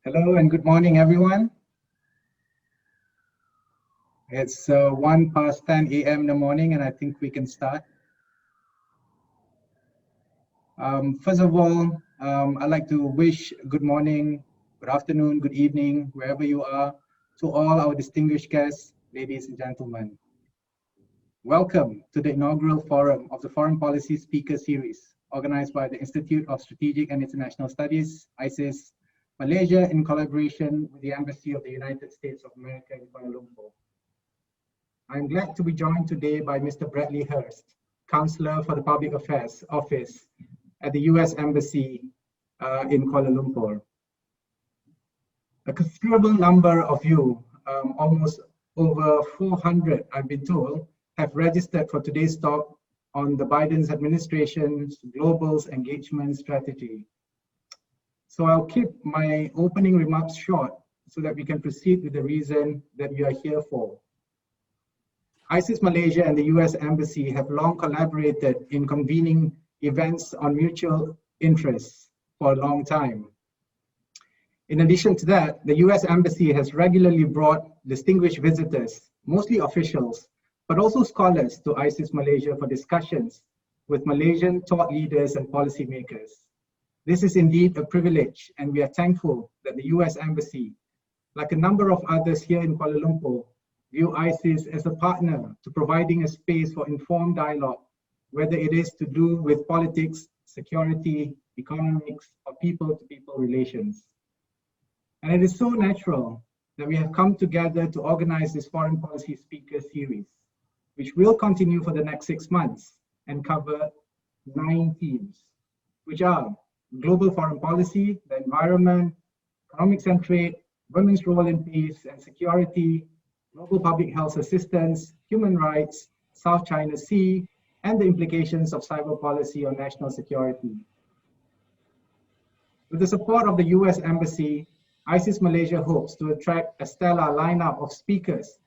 Hello and good morning, everyone. It's 1 past 10 a.m. in the morning, and I think we can start. First of all, I'd like to wish good morning, good afternoon, good evening, wherever you are, to all our distinguished guests, ladies and gentlemen. Welcome to the inaugural forum of the Foreign Policy Speaker Series, organized by the Institute of Strategic and International Studies, ISIS, Malaysia, in collaboration with the Embassy of the United States of America in Kuala Lumpur. I'm glad to be joined today by Mr. Bradley Hurst, Counselor for the Public Affairs Office at the US Embassy in Kuala Lumpur. A considerable number of you, almost over 400, I've been told, have registered for today's talk on the Biden's administration's global engagement strategy. So I'll keep my opening remarks short so that we can proceed with the reason that we are here for. ISIS Malaysia and the US Embassy have long collaborated in convening events on mutual interests for a long time. In addition to that, the US Embassy has regularly brought distinguished visitors, mostly officials, but also scholars to ISIS Malaysia for discussions with Malaysian thought leaders and policymakers. This is indeed a privilege, and we are thankful that the US Embassy, like a number of others here in Kuala Lumpur, view ISIS as a partner to providing a space for informed dialogue, whether it is to do with politics, security, economics, or people-to-people relations. And it is so natural that we have come together to organize this Foreign Policy Speaker Series, which will continue for the next 6 months and cover 9 themes, which are global foreign policy, the environment, economics and trade, women's role in peace and security, global public health assistance, human rights, South China Sea, and the implications of cyber policy on national security. With the support of the US Embassy, ISIS Malaysia hopes to attract a stellar lineup of speakers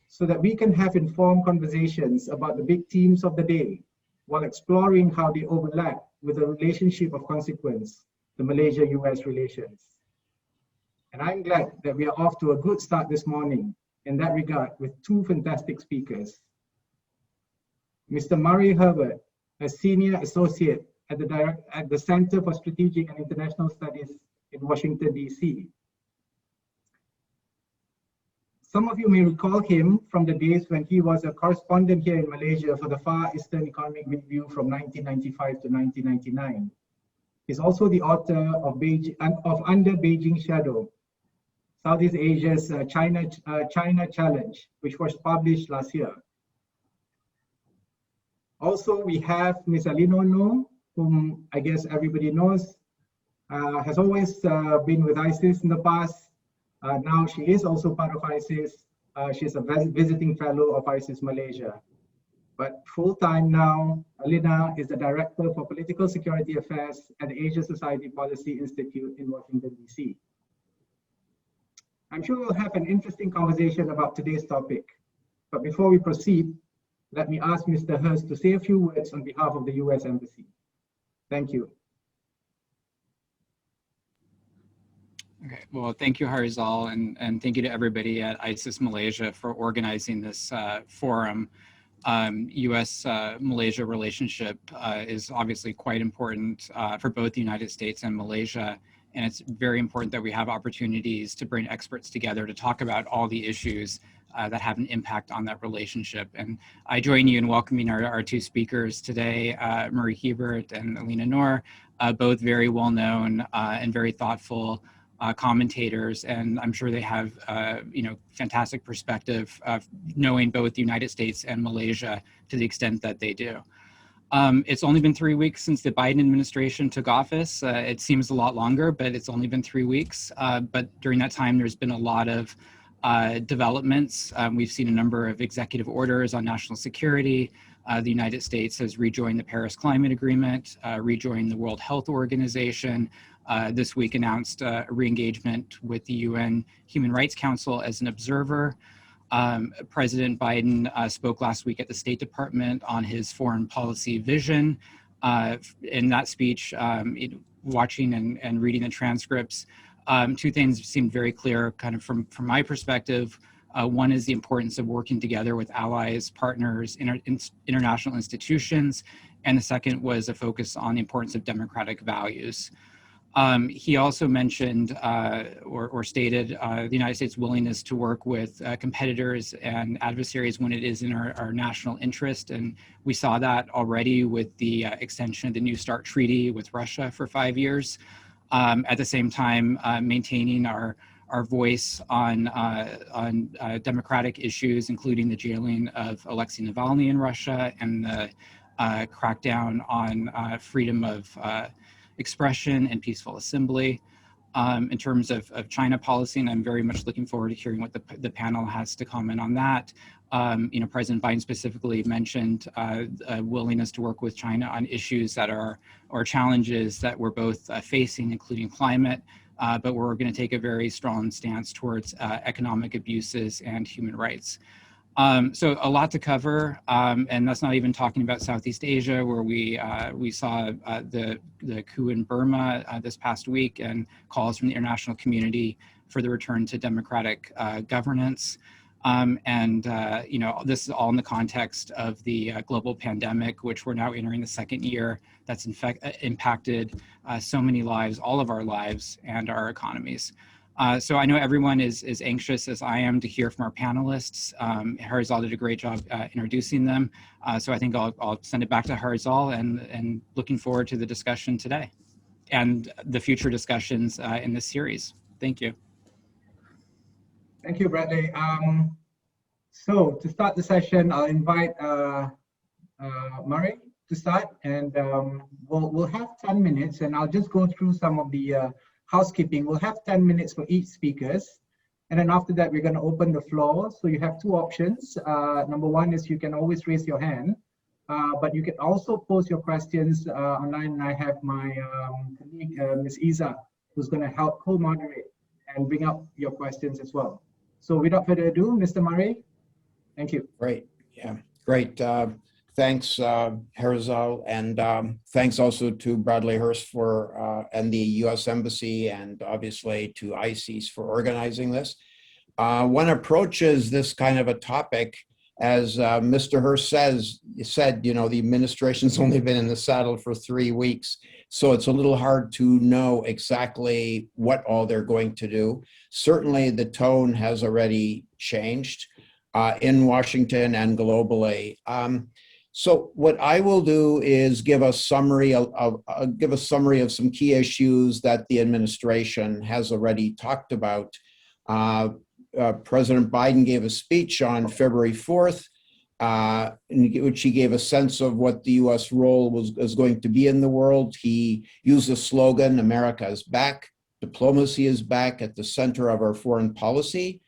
so that we can have informed conversations about the big themes of the day while exploring how they overlap with a relationship of consequence, the Malaysia-US relations. And I'm glad that we are off to a good start this morning in that regard with 2 fantastic speakers. Mr. Murray Hebert, a senior associate at the Center for Strategic and International Studies in Washington, D.C. Some of you may recall him from the days when he was a correspondent here in Malaysia for the Far Eastern Economic Review from 1995 to 1999. He's also the author of Under Beijing's Shadow, Southeast Asia's China Challenge, which was published last year. Also, we have Ms. Elena, whom I guess everybody knows, has always been with ISIS in the past. Now she is also part of ISIS. She's a visiting fellow of ISIS Malaysia. But full-time now, Elena is the Director for Political Security Affairs at the Asia Society Policy Institute in Washington, D.C. I'm sure we'll have an interesting conversation about today's topic. But before we proceed, let me ask Mr. Hurst to say a few words on behalf of the US Embassy. Thank you. Okay, well, thank you, Herizal, and thank you to everybody at ISIS Malaysia for organizing this forum. US-Malaysia relationship is obviously quite important for both the United States and Malaysia, and it's very important that we have opportunities to bring experts together to talk about all the issues that have an impact on that relationship. And I join you in welcoming our 2 speakers today, Marie Hebert and Elena Noor, both very well-known and very thoughtful commentators, and I'm sure they have fantastic perspective of knowing both the United States and Malaysia to the extent that they do. It's only been 3 weeks since the Biden administration took office. It seems a lot longer, but it's only been 3 weeks. But during that time, there's been a lot of developments. We've seen a number of executive orders on national security. The United States has rejoined the Paris Climate Agreement, rejoined the World Health Organization, this week announced re-engagement with the UN Human Rights Council as an observer. President Biden spoke last week at the State Department on his foreign policy vision. In that speech, watching and reading the transcripts, Two things seemed very clear kind of from my perspective. One is the importance of working together with allies, partners, international institutions, and the second was a focus on the importance of democratic values. He also mentioned or stated the United States' willingness to work with competitors and adversaries when it is in our national interest. And we saw that already with the extension of the New START Treaty with Russia for 5 years. At the same time, maintaining our voice on democratic issues, including the jailing of Alexei Navalny in Russia and the crackdown on freedom of expression and peaceful assembly. In terms of China policy, and I'm very much looking forward to hearing what the panel has to comment on that. President Biden specifically mentioned a willingness to work with China on issues that are, or challenges that we're both facing, including climate, but we're going to take a very strong stance towards economic abuses and human rights. So a lot to cover, and that's not even talking about Southeast Asia, where we saw the coup in Burma this past week and calls from the international community for the return to democratic governance. This is all in the context of the global pandemic, which we're now entering the second year, that's impacted so many lives, all of our lives and our economies. So I know everyone is anxious, as I am, to hear from our panelists. Herizal did a great job introducing them. So I think I'll send it back to Herizal and looking forward to the discussion today and the future discussions in this series. Thank you. Thank you, Bradley. So to start the session, I'll invite Murray to start, and we'll have 10 minutes, and I'll just go through some of the housekeeping. We'll have 10 minutes for each speakers. And then after that, we're going to open the floor. So you have two options. Number one is you can always raise your hand, but you can also post your questions online. And I have my colleague, Ms. Isa, who's going to help co-moderate and bring up your questions as well. So without further ado, Mr. Murray, thank you. Great. Yeah, great. Thanks, Herizal, and thanks also to Bradley Hurst and the U.S. Embassy, and obviously to ICES for organizing this. One approaches this kind of a topic, as Mr. Hurst said, the administration's only been in the saddle for 3 weeks, so it's a little hard to know exactly what all they're going to do. Certainly, the tone has already changed in Washington and globally. So what I will do is give a summary of some key issues that the administration has already talked about. President Biden gave a speech on February 4th, in which he gave a sense of what the U.S. role was going to be in the world. He used the slogan, "America is back, diplomacy is back at the center of our foreign policy."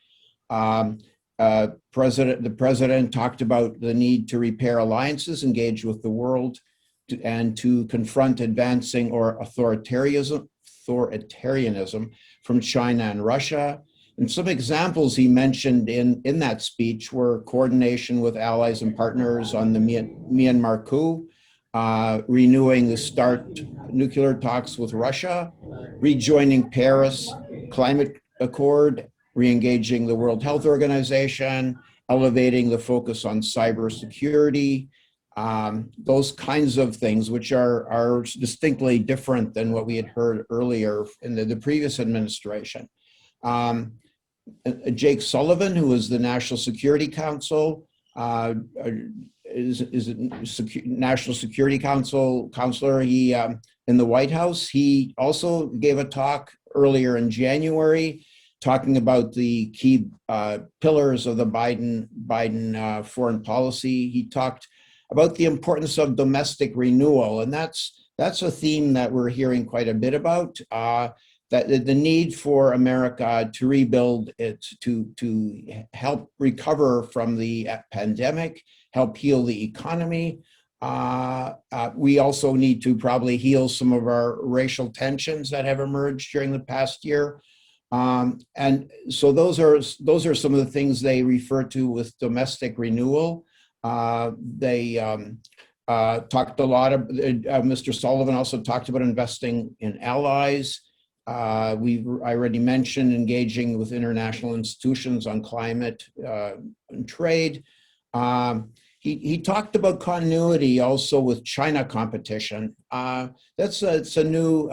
The president talked about the need to repair alliances, engage with the world, and to confront advancing or authoritarianism from China and Russia. And some examples he mentioned in that speech were coordination with allies and partners on the Myanmar coup, renewing the START nuclear talks with Russia, rejoining Paris Climate Accord, re-engaging the World Health Organization, elevating the focus on cybersecurity, those kinds of things, which are distinctly different than what we had heard earlier in the previous administration. Jake Sullivan, who is the National Security Council, is a National Security Council counselor. He in the White House. He also gave a talk earlier in January, talking about the key pillars of the Biden foreign policy. He talked about the importance of domestic renewal, and that's a theme that we're hearing quite a bit about. That the need for America to rebuild it, to help recover from the pandemic, help heal the economy. We also need to probably heal some of our racial tensions that have emerged during the past year. And so those are some of the things they refer to with domestic renewal. They talked a lot of, Mr. Sullivan also talked about investing in allies, I already mentioned engaging with international institutions on climate and trade. He talked about continuity also with China competition. It's a new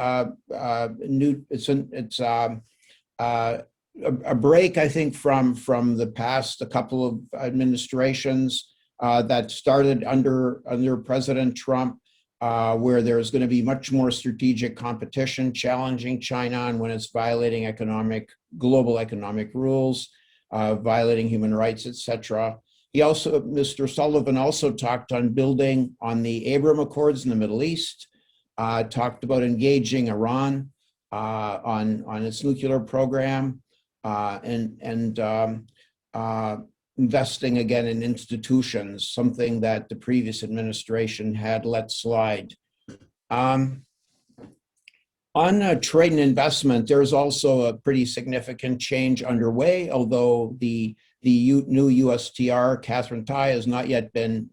a break, I think, from the past a couple of administrations that started under President Trump, where there's going to be much more strategic competition challenging China and when it's violating global economic rules, violating human rights, etc. Mr. Sullivan also talked on building on the Abraham Accords in the Middle East, talked about engaging Iran on its nuclear program, and investing again in institutions, something that the previous administration had let slide. On trade and investment, there's also a pretty significant change underway, although the new USTR, Catherine Tai, has not yet been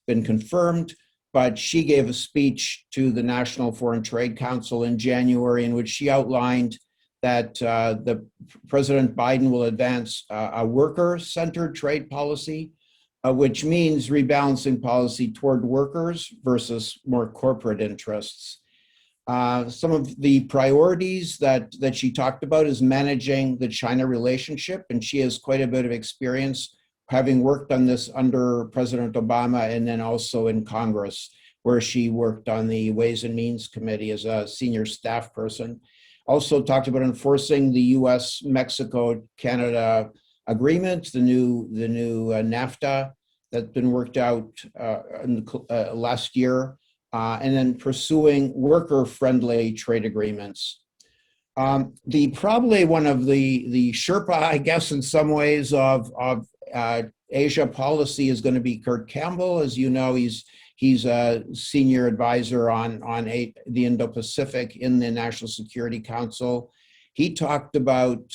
confirmed, but she gave a speech to the National Foreign Trade Council in January in which she outlined that the President Biden will advance a worker-centered trade policy, which means rebalancing policy toward workers versus more corporate interests. Some of the priorities that she talked about is managing the China relationship, and she has quite a bit of experience having worked on this under President Obama and then also in Congress, where she worked on the Ways and Means Committee as a senior staff person. Also talked about enforcing the US-Mexico-Canada agreement, the new NAFTA that's been worked out last year, and then pursuing worker-friendly trade agreements. Probably one of the Sherpa, I guess, in some ways of Asia policy is going to be Kurt Campbell. As you know, he's a senior advisor on the Indo-Pacific in the National Security Council. He talked about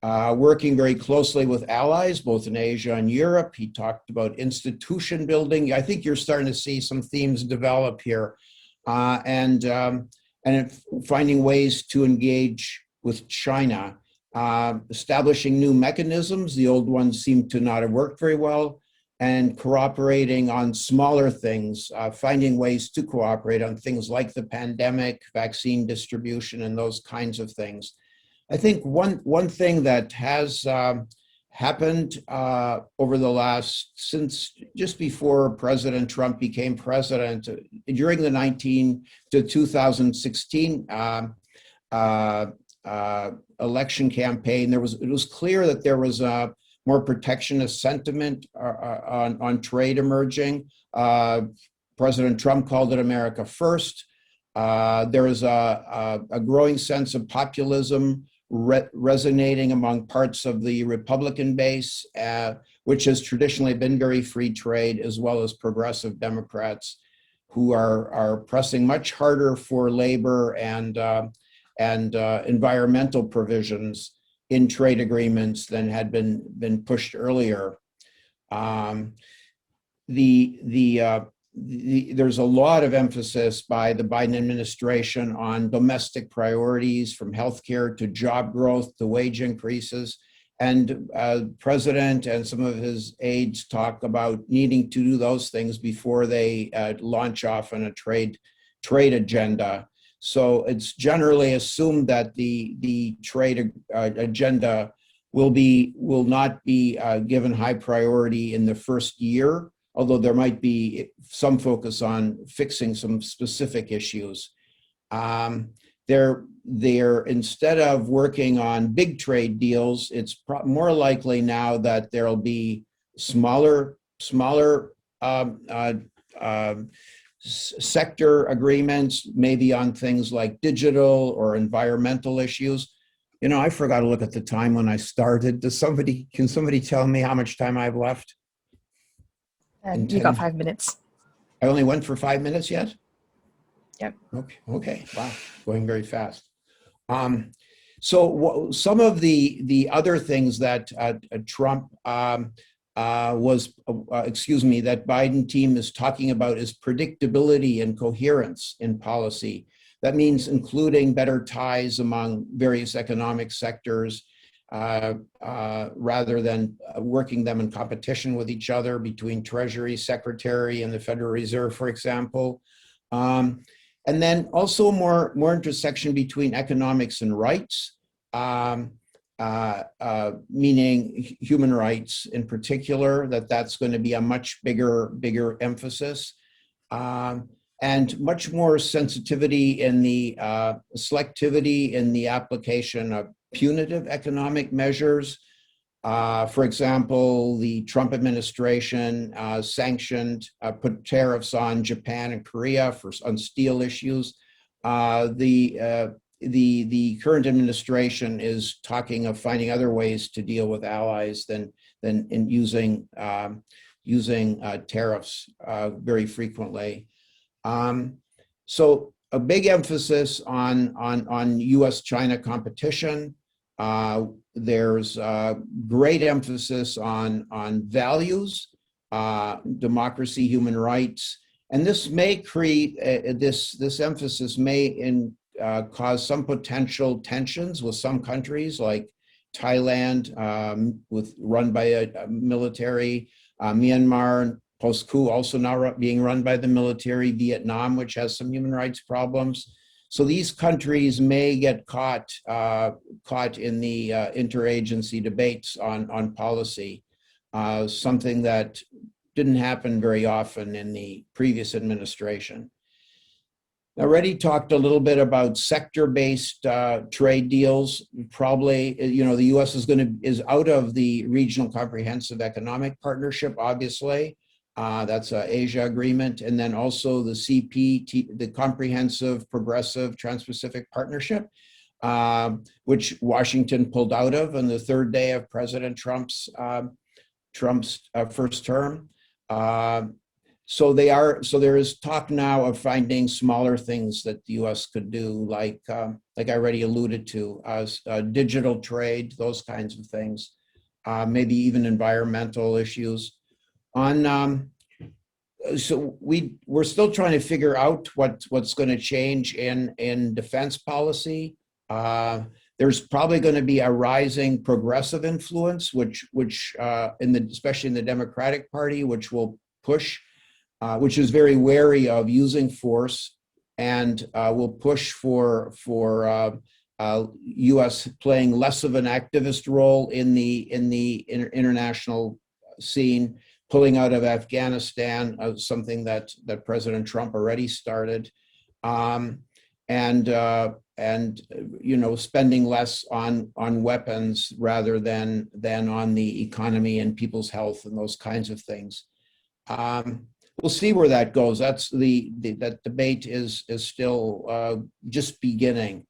working very closely with allies, both in Asia and Europe. He talked about institution building. I think you're starting to see some themes develop here, and finding ways to engage with China, establishing new mechanisms. The old ones seem to not have worked very well, and cooperating on smaller things, finding ways to cooperate on things like the pandemic, vaccine distribution, and those kinds of things. I think one thing that has happened over the since just before President Trump became president, during the 2016 election campaign, it was clear that there was a more protectionist sentiment on trade emerging. President Trump called it America First. There is a growing sense of populism resonating among parts of the Republican base, which has traditionally been very free trade, as well as progressive Democrats who are pressing much harder for labor and environmental provisions in trade agreements than had been pushed earlier. There's a lot of emphasis by the Biden administration on domestic priorities, from healthcare to job growth to wage increases. And President and some of his aides talk about needing to do those things before they launch off on a trade agenda. So it's generally assumed that the trade agenda will not be given high priority in the first year, although there might be some focus on fixing some specific issues. They're instead of working on big trade deals, it's more likely now that there'll be smaller sector agreements, maybe on things like digital or environmental issues. You know, I forgot to look at the time when I started. Can somebody tell me how much time I have left? You got 5 minutes. I only went for 5 minutes yet? Yep. Okay. Wow, going very fast. So some of the other things that Trump that Biden team is talking about is predictability and coherence in policy. That means including better ties among various economic sectors, rather than working them in competition with each other between Treasury Secretary and the Federal Reserve, for example. And then also more intersection between economics and rights, meaning human rights in particular, that's going to be a much bigger emphasis. And much more sensitivity in the selectivity in the application of punitive economic measures. For example, the Trump administration sanctioned, put tariffs on Japan and Korea on steel issues. The current administration is talking of finding other ways to deal with allies than in using tariffs very frequently. So a big emphasis on U.S.-China competition. There's great emphasis on values, democracy, human rights, and this may create this emphasis may cause some potential tensions with some countries like Thailand, run by a military, Myanmar post-coup also now being run by the military, Vietnam, which has some human rights problems. So these countries may get caught in the interagency debates on policy, something that didn't happen very often in the previous administration. I already talked a little bit about sector-based trade deals. Probably, the U.S. is out of the Regional Comprehensive Economic Partnership, obviously. That's an Asia agreement, and then also the CP, the Comprehensive Progressive Trans-Pacific Partnership, which Washington pulled out of on the third day of President Trump's first term. So there is talk now of finding smaller things that the U.S. could do, like I already alluded to, as digital trade, those kinds of things, maybe even environmental issues. So we're still trying to figure out what's going to change in defense policy. There's probably going to be a rising progressive influence, which especially in the Democratic Party, which will push, which is very wary of using force, and will push for U.S. playing less of an activist role in the international scene, pulling out of Afghanistan, something that President Trump already started, and spending less on weapons rather than on the economy and people's health and those kinds of things. We'll see where that goes. That debate is still just beginning.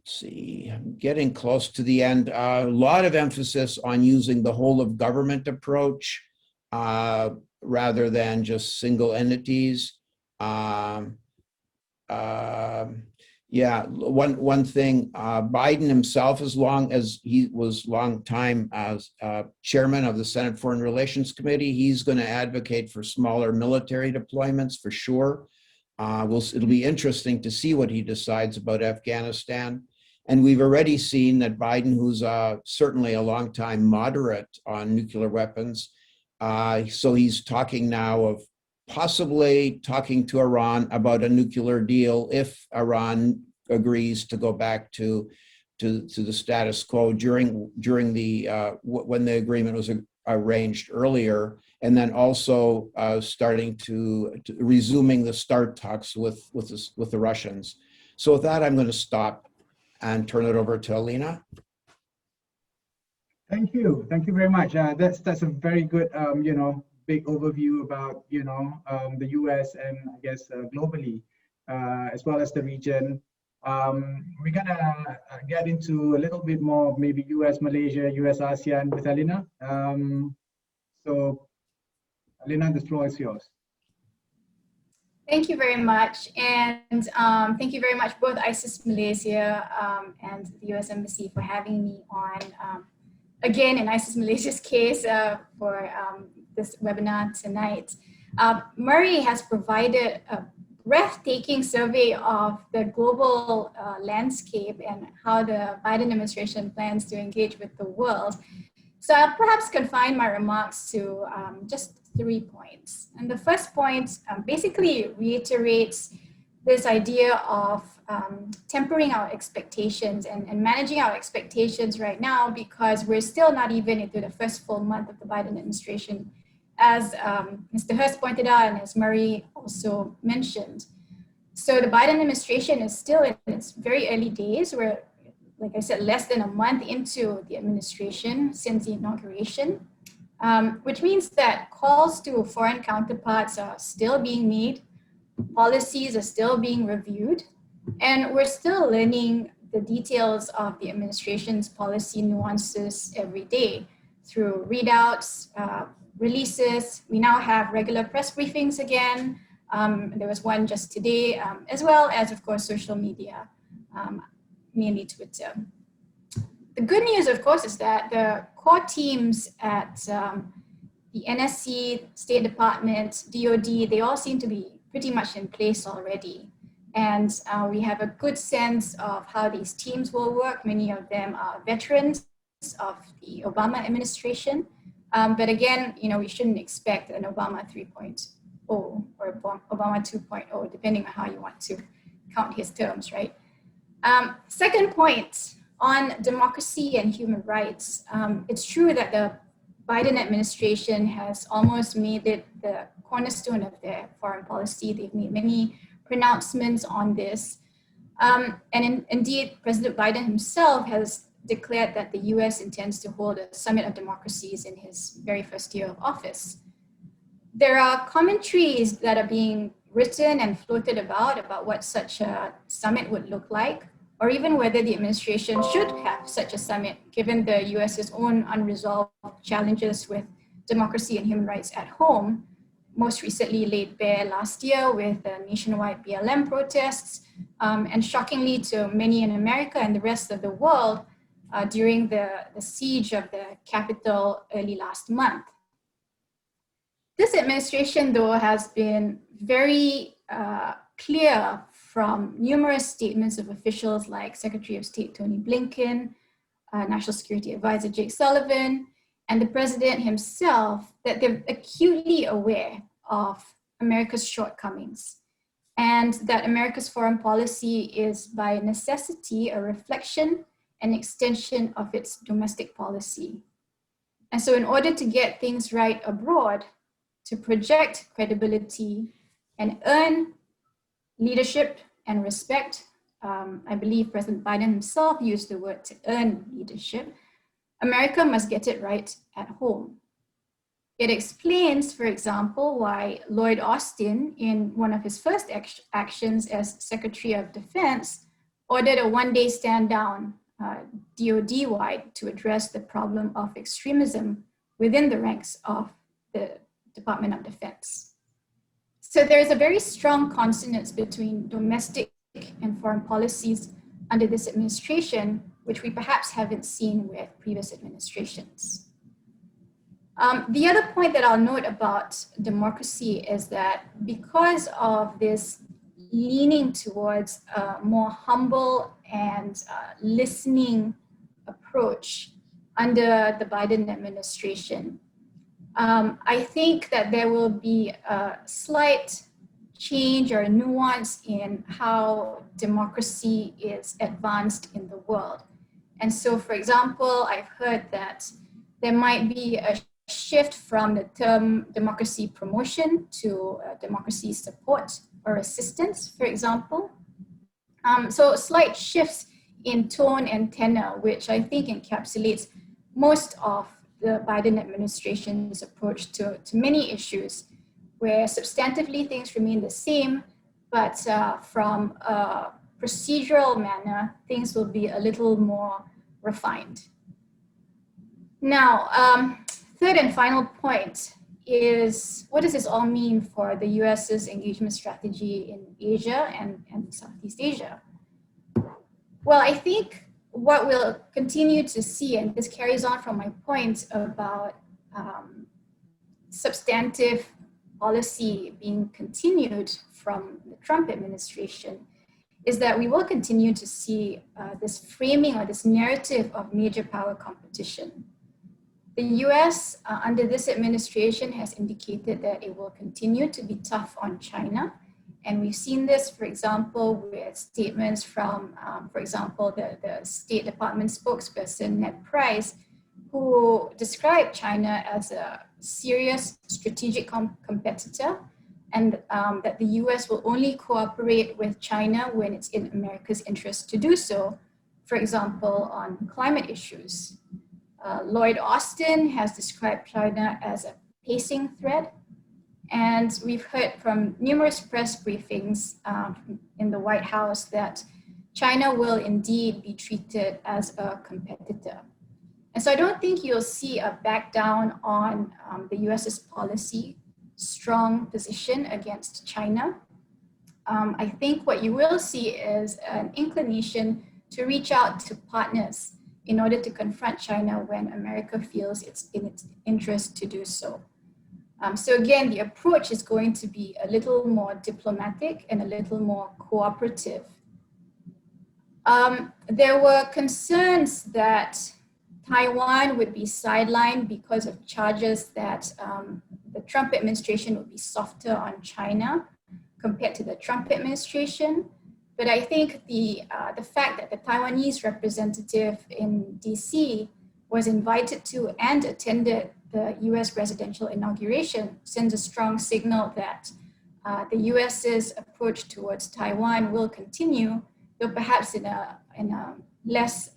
Let's see, I'm getting close to the end. A lot of emphasis on using the whole of government approach rather than just single entities. Yeah, one thing, Biden himself, as long as he was long time as chairman of the Senate Foreign Relations Committee, he's going to advocate for smaller military deployments for sure. It'll be interesting to see what he decides about Afghanistan. And we've already seen that Biden, who's certainly a longtime moderate on nuclear weapons, so he's talking now of possibly talking to Iran about a nuclear deal if Iran agrees to go back to the status quo during the when the agreement was arranged earlier, and then also starting to resuming the START talks with the Russians. So with that, I'm going to stop and turn it over to Elena. Thank you very much. That's a very good big overview about the U.S. and I guess globally, as well as the region. We're gonna get into a little bit more maybe U.S. Malaysia, U.S. ASEAN with Elena. So Elena, the floor is yours. Thank you very much, and thank you very much both ISIS Malaysia and the U.S. Embassy for having me on again in ISIS Malaysia's case for this webinar tonight. Murray has provided a breathtaking survey of the global landscape and how the Biden administration plans to engage with the world. So I'll perhaps confine my remarks to just 3 points. And the first point basically reiterates this idea of tempering our expectations and managing our expectations right now, because we're still not even into the first full month of the Biden administration, as Mr. Hurst pointed out and as Murray also mentioned. So the Biden administration is still in its very early days. We're, like I said, less than a month into the administration since the inauguration, which means that calls to foreign counterparts are still being made, policies are still being reviewed, and we're still learning the details of the administration's policy nuances every day through readouts, releases. We now have regular press briefings again. There was one just today, as well as, of course, social media, mainly Twitter. The good news, of course, is that the core teams at the NSC, State Department, DOD, they all seem to be pretty much in place already. And we have a good sense of how these teams will work. Many of them are veterans of the Obama administration. But again, we shouldn't expect an Obama 3.0 or Obama 2.0, depending on how you want to count his terms, right? Second point, on democracy and human rights. It's true that the Biden administration has almost made it the cornerstone of their foreign policy. They've made many pronouncements on this. Indeed, President Biden himself has declared that the US intends to hold a summit of democracies in his very first year of office. There are commentaries that are being written and floated about what such a summit would look like, or even whether the administration should have such a summit, given the US's own unresolved challenges with democracy and human rights at home, most recently laid bare last year with the nationwide BLM protests, and shockingly to many in America and the rest of the world, during the siege of the Capitol early last month. This administration, though, has been very clear from numerous statements of officials like Secretary of State Tony Blinken, National Security Advisor Jake Sullivan, and the president himself, that they're acutely aware of America's shortcomings, and that America's foreign policy is by necessity a reflection and extension of its domestic policy. And so in order to get things right abroad, to project credibility and earn leadership and respect, I believe President Biden himself used the word to earn leadership, America must get it right at home. It explains, for example, why Lloyd Austin, in one of his first actions as Secretary of Defense, ordered a one-day stand down DOD-wide to address the problem of extremism within the ranks of the Department of Defense. So there's a very strong consonance between domestic and foreign policies under this administration, which we perhaps haven't seen with previous administrations. The other point that I'll note about democracy is that because of this leaning towards a more humble and listening approach under the Biden administration, I think that there will be a slight change or nuance in how democracy is advanced in the world. And so, for example, I've heard that there might be a shift from the term democracy promotion to democracy support or assistance, for example. So slight shifts in tone and tenor, which I think encapsulates most of the Biden administration's approach to many issues, where substantively things remain the same, but from a procedural manner, things will be a little more refined. Now, third and final point is, what does this all mean for the US's engagement strategy in Asia and Southeast Asia? Well, I think what we'll continue to see, and this carries on from my point about substantive policy being continued from the Trump administration is that we will continue to see this framing or this narrative of major power competition. The US under this administration has indicated that it will continue to be tough on China. And we've seen this, for example, with statements from, for example, the State Department spokesperson, Ned Price, who described China as a serious strategic competitor, and that the US will only cooperate with China when it's in America's interest to do so, for example, on climate issues. Lloyd Austin has described China as a pacing threat. And we've heard from numerous press briefings in the White House that China will indeed be treated as a competitor. And so I don't think you'll see a back down on the US's policy, strong position against China. I think what you will see is an inclination to reach out to partners in order to confront China when America feels it's in its interest to do so. So again, the approach is going to be a little more diplomatic and a little more cooperative. There were concerns that Taiwan would be sidelined because of charges that the Trump administration would be softer on China compared to the Trump administration. But I think the fact that the Taiwanese representative in DC was invited to and attended the US presidential inauguration sends a strong signal that the US's approach towards Taiwan will continue, though perhaps in a less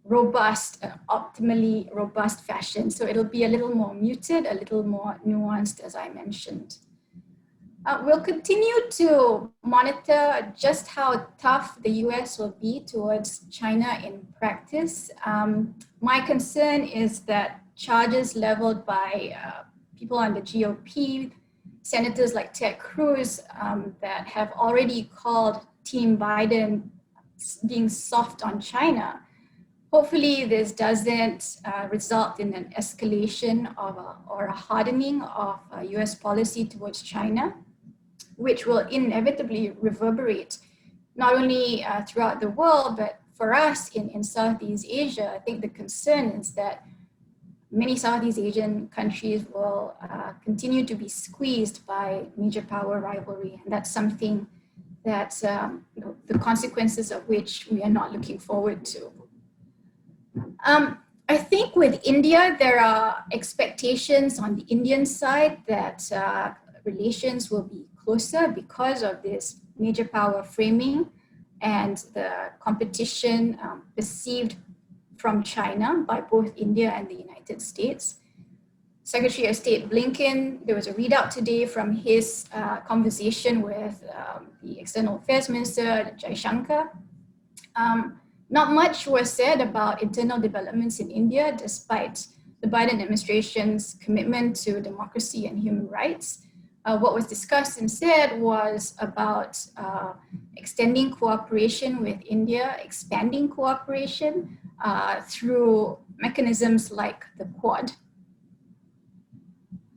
robust, optimally robust fashion. So it'll be a little more muted, a little more nuanced, as I mentioned. We'll continue to monitor just how tough the US will be towards China in practice. My concern is that charges leveled by people on the GOP, senators like Ted Cruz, that have already called Team Biden being soft on China. Hopefully this doesn't result in an escalation of or a hardening of US policy towards China, which will inevitably reverberate not only throughout the world, but for us in Southeast Asia. I think the concern is that many Southeast Asian countries will continue to be squeezed by major power rivalry. And that's something that the consequences of which we are not looking forward to. I think with India, there are expectations on the Indian side that relations will be closer because of this major power framing and the competition perceived from China by both India and the United States. Secretary of State Blinken, there was a readout today from his conversation with the External Affairs Minister, Jaishankar. Not much was said about internal developments in India, despite the Biden administration's commitment to democracy and human rights. What was discussed instead was about extending cooperation with India, expanding cooperation through mechanisms like the Quad.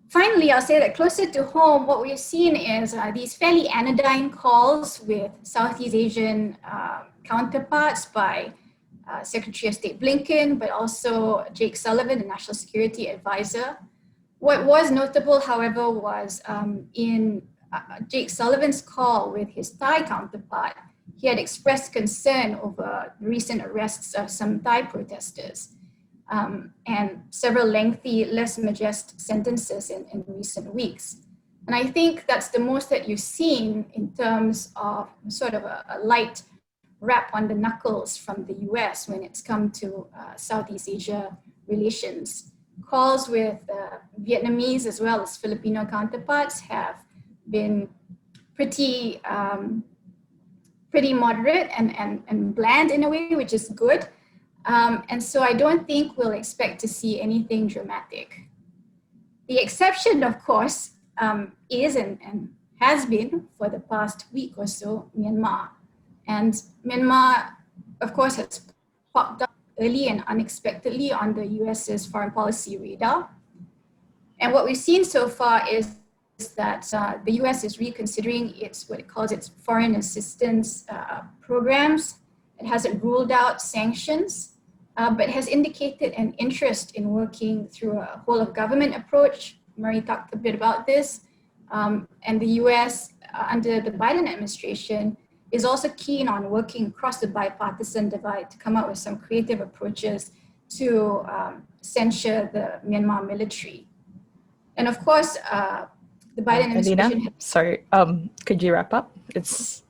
Finally, I'll say that closer to home, what we've seen is these fairly anodyne calls with Southeast Asian counterparts by Secretary of State Blinken, but also Jake Sullivan, the National Security Advisor. What was notable, however, was in Jake Sullivan's call with his Thai counterpart, he had expressed concern over recent arrests of some Thai protesters and several lengthy, less majestic sentences in recent weeks. And I think that's the most that you've seen in terms of sort of a light rap on the knuckles from the US when it's come to Southeast Asia relations. Calls with Vietnamese as well as Filipino counterparts have been pretty moderate and bland in a way, which is good. And so I don't think we'll expect to see anything dramatic. The exception, of course, is and has been for the past week or so, Myanmar. And Myanmar, of course, has popped up early and unexpectedly on the US's foreign policy radar. And what we've seen so far is that the US is reconsidering what it calls its foreign assistance programs. It hasn't ruled out sanctions, but has indicated an interest in working through a whole of government approach. Murray talked a bit about this. And the US, under the Biden administration, is also keen on working across the bipartisan divide to come up with some creative approaches to censure the Myanmar military. And of course, the Biden administration— Elena, sorry, could you wrap up? It's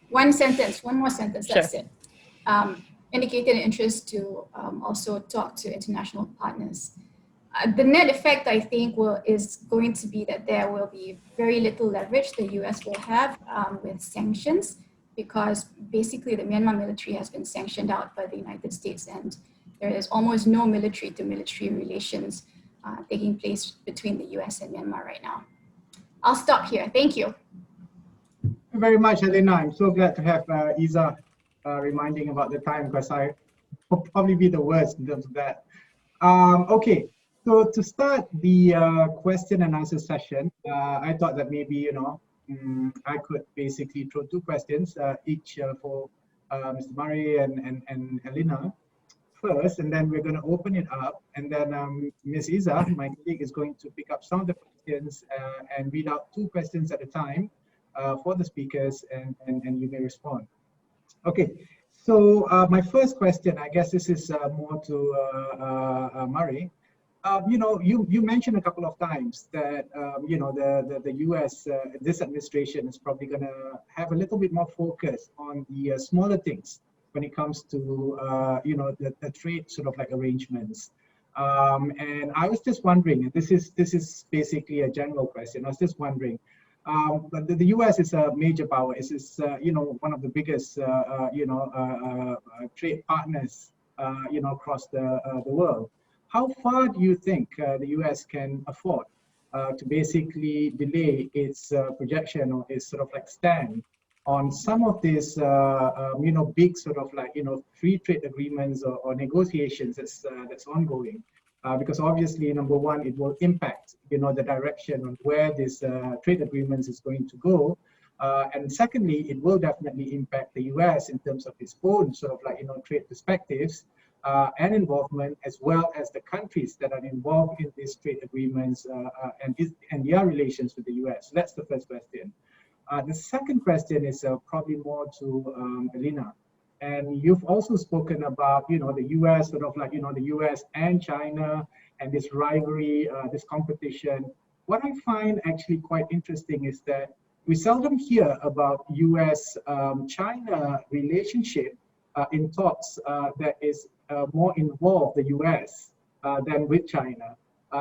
one more sentence, Sure. that's it. Indicated an interest to also talk to international partners. The net effect, I think, is going to be that there will be very little leverage the US will have with sanctions, because basically the Myanmar military has been sanctioned out by the United States, and there is almost no military-to-military relations taking place between the US and Myanmar right now. I'll stop here. Thank you. Thank you very much, Elena. I'm so glad to have Isa reminding about the time, because I will probably be the worst in terms of that. Okay, so to start the question and answer session, I thought that maybe, I could basically throw two questions, each for Mr. Murray and Elena first, and then we're going to open it up, and then Ms. Isa, my colleague, is going to pick up some of the questions and read out two questions at a time for the speakers, and you may respond. Okay, so my first question, I guess this is more to Murray. You mentioned a couple of times that the US, this administration is probably going to have a little bit more focus on the smaller things when it comes to the trade sort of like arrangements. And I was just wondering, and this is basically a general question. I was just wondering, but the US is a major power. It is one of the biggest trade partners across the world. How far do you think the US can afford to basically delay its projection or its sort of like stand on some of these big sort of like free trade agreements or negotiations that's ongoing? Because obviously, number one, it will impact the direction on where this trade agreements is going to go, and secondly, it will definitely impact the US in terms of its own sort of like trade perspectives and involvement, as well as the countries that are involved in these trade agreements and their relations with the US. So that's the first question. The second question is probably more to Elena. And you've also spoken about, the US, sort of like, the US and China and this rivalry, this competition. What I find actually quite interesting is that we seldom hear about US-China relationship in talks that is more involved the US than with China.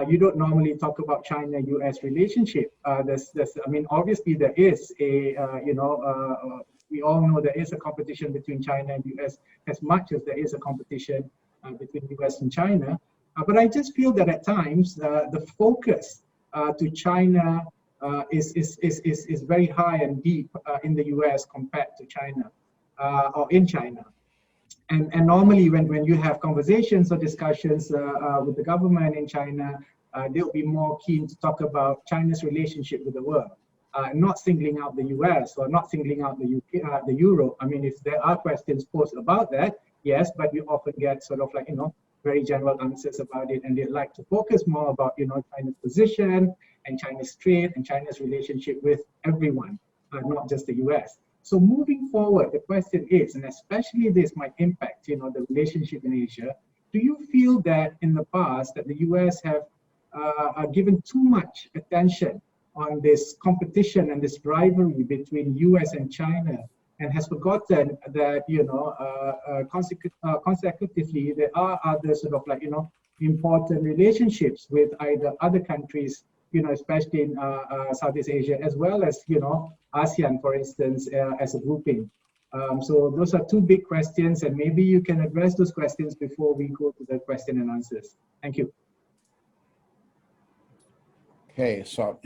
You don't normally talk about China-US relationship. Obviously there is a, we all know there is a competition between China and US as much as there is a competition between US and China. But I just feel that at times the focus to China is very high and deep in the US compared to China or in China. And normally when you have conversations or discussions with the government in China, they'll be more keen to talk about China's relationship with the world, not singling out the US or not singling out the UK, the Euro. I mean, if there are questions posed about that, yes, but we often get sort of like, very general answers about it, and they'd like to focus more about, China's position and China's trade and China's relationship with everyone, not just the US. So moving forward, the question is, and especially this might impact, the relationship in Asia. Do you feel that in the past that the US have given too much attention on this competition and this rivalry between US and China, and has forgotten that, consecutively, there are other sort of like, important relationships with either other countries, especially in Southeast Asia, as well as, ASEAN, for instance, as a grouping. So those are two big questions, and maybe you can address those questions before we go to the question and answers. Thank you. Okay, so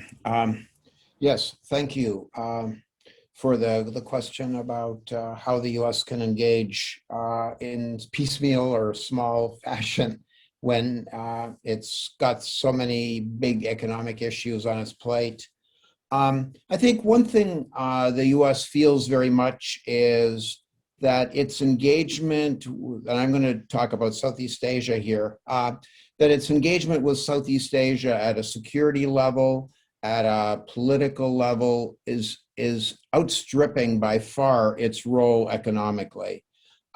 yes, thank you for the question about how the US can engage in piecemeal or small fashion when it's got so many big economic issues on its plate. I think one thing the U.S. feels very much is that its engagement, and I'm going to talk about Southeast Asia here, that its engagement with Southeast Asia at a security level, at a political level, is outstripping by far its role economically.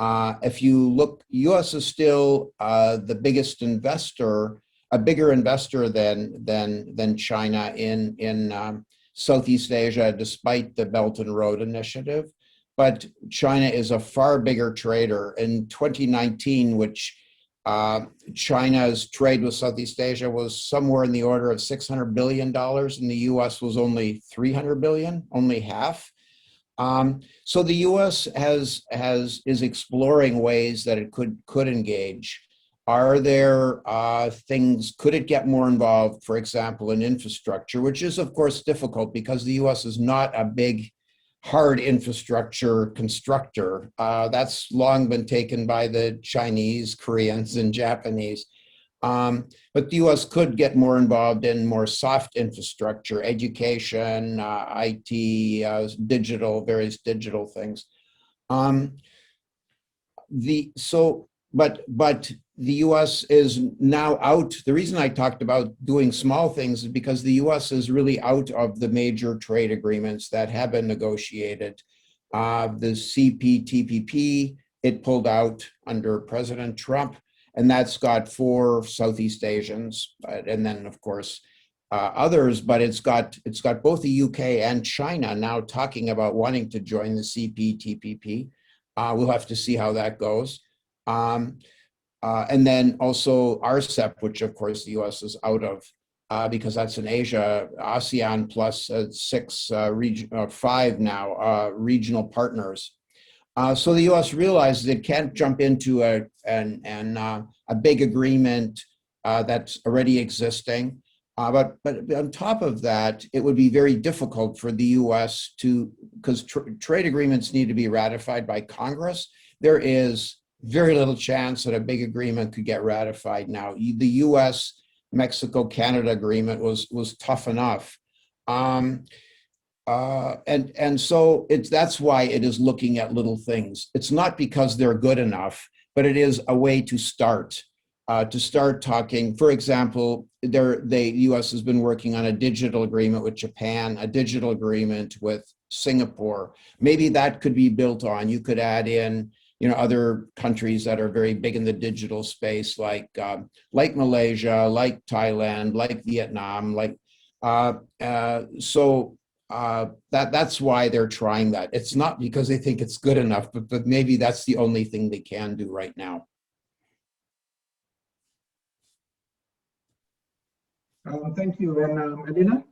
If you look, U.S. is still the biggest investor, a bigger investor than China in Southeast Asia, despite the Belt and Road Initiative. But China is a far bigger trader. In 2019, which China's trade with Southeast Asia was somewhere in the order of $600 billion, and the US was only $300 billion, only half. So the US is exploring ways that it could engage. Are there things, could it get more involved, for example, in infrastructure, which is of course difficult because the US is not a big, hard infrastructure constructor. That's long been taken by the Chinese, Koreans, and Japanese. But the US could get more involved in more soft infrastructure, education, IT, digital, various digital things. But the US is now out. The reason I talked about doing small things is because the US is really out of the major trade agreements that have been negotiated. The CPTPP, it pulled out under President Trump, and that's got 4 Southeast Asians, and then of course others, but it's got both the UK and China now talking about wanting to join the CPTPP. We'll have to see how that goes. And then also RCEP, which of course the US is out of because that's in Asia, ASEAN plus 5 now regional partners. So the US realizes it can't jump into a big agreement that's already existing. But on top of that, it would be very difficult for the US because trade agreements need to be ratified by Congress. There is very little chance that a big agreement could get ratified now. The US, Mexico, Canada agreement was tough enough. And so that's why it is looking at little things. It's not because they're good enough, but it is a way to start talking. For example, the US has been working on a digital agreement with Japan, a digital agreement with Singapore. Maybe that could be built on. You could add in other countries that are very big in the digital space, like Malaysia, like Thailand, like Vietnam, that's why they're trying that. It's not because they think it's good enough, but maybe that's the only thing they can do right now. Thank you. And Elena?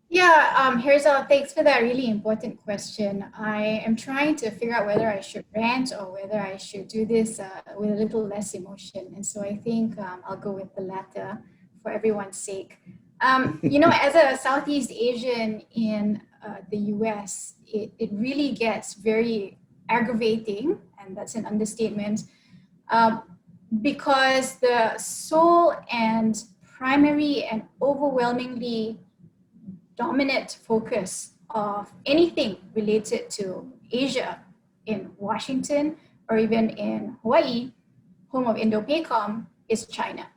Yeah, Herizal, thanks for that really important question. I am trying to figure out whether I should rant or whether I should do this with a little less emotion. And so I think I'll go with the latter for everyone's sake. As a Southeast Asian in the US, it really gets very aggravating, and that's an understatement, because the sole and primary and overwhelmingly dominant focus of anything related to Asia in Washington or even in Hawaii, home of Indo-PACOM, is China.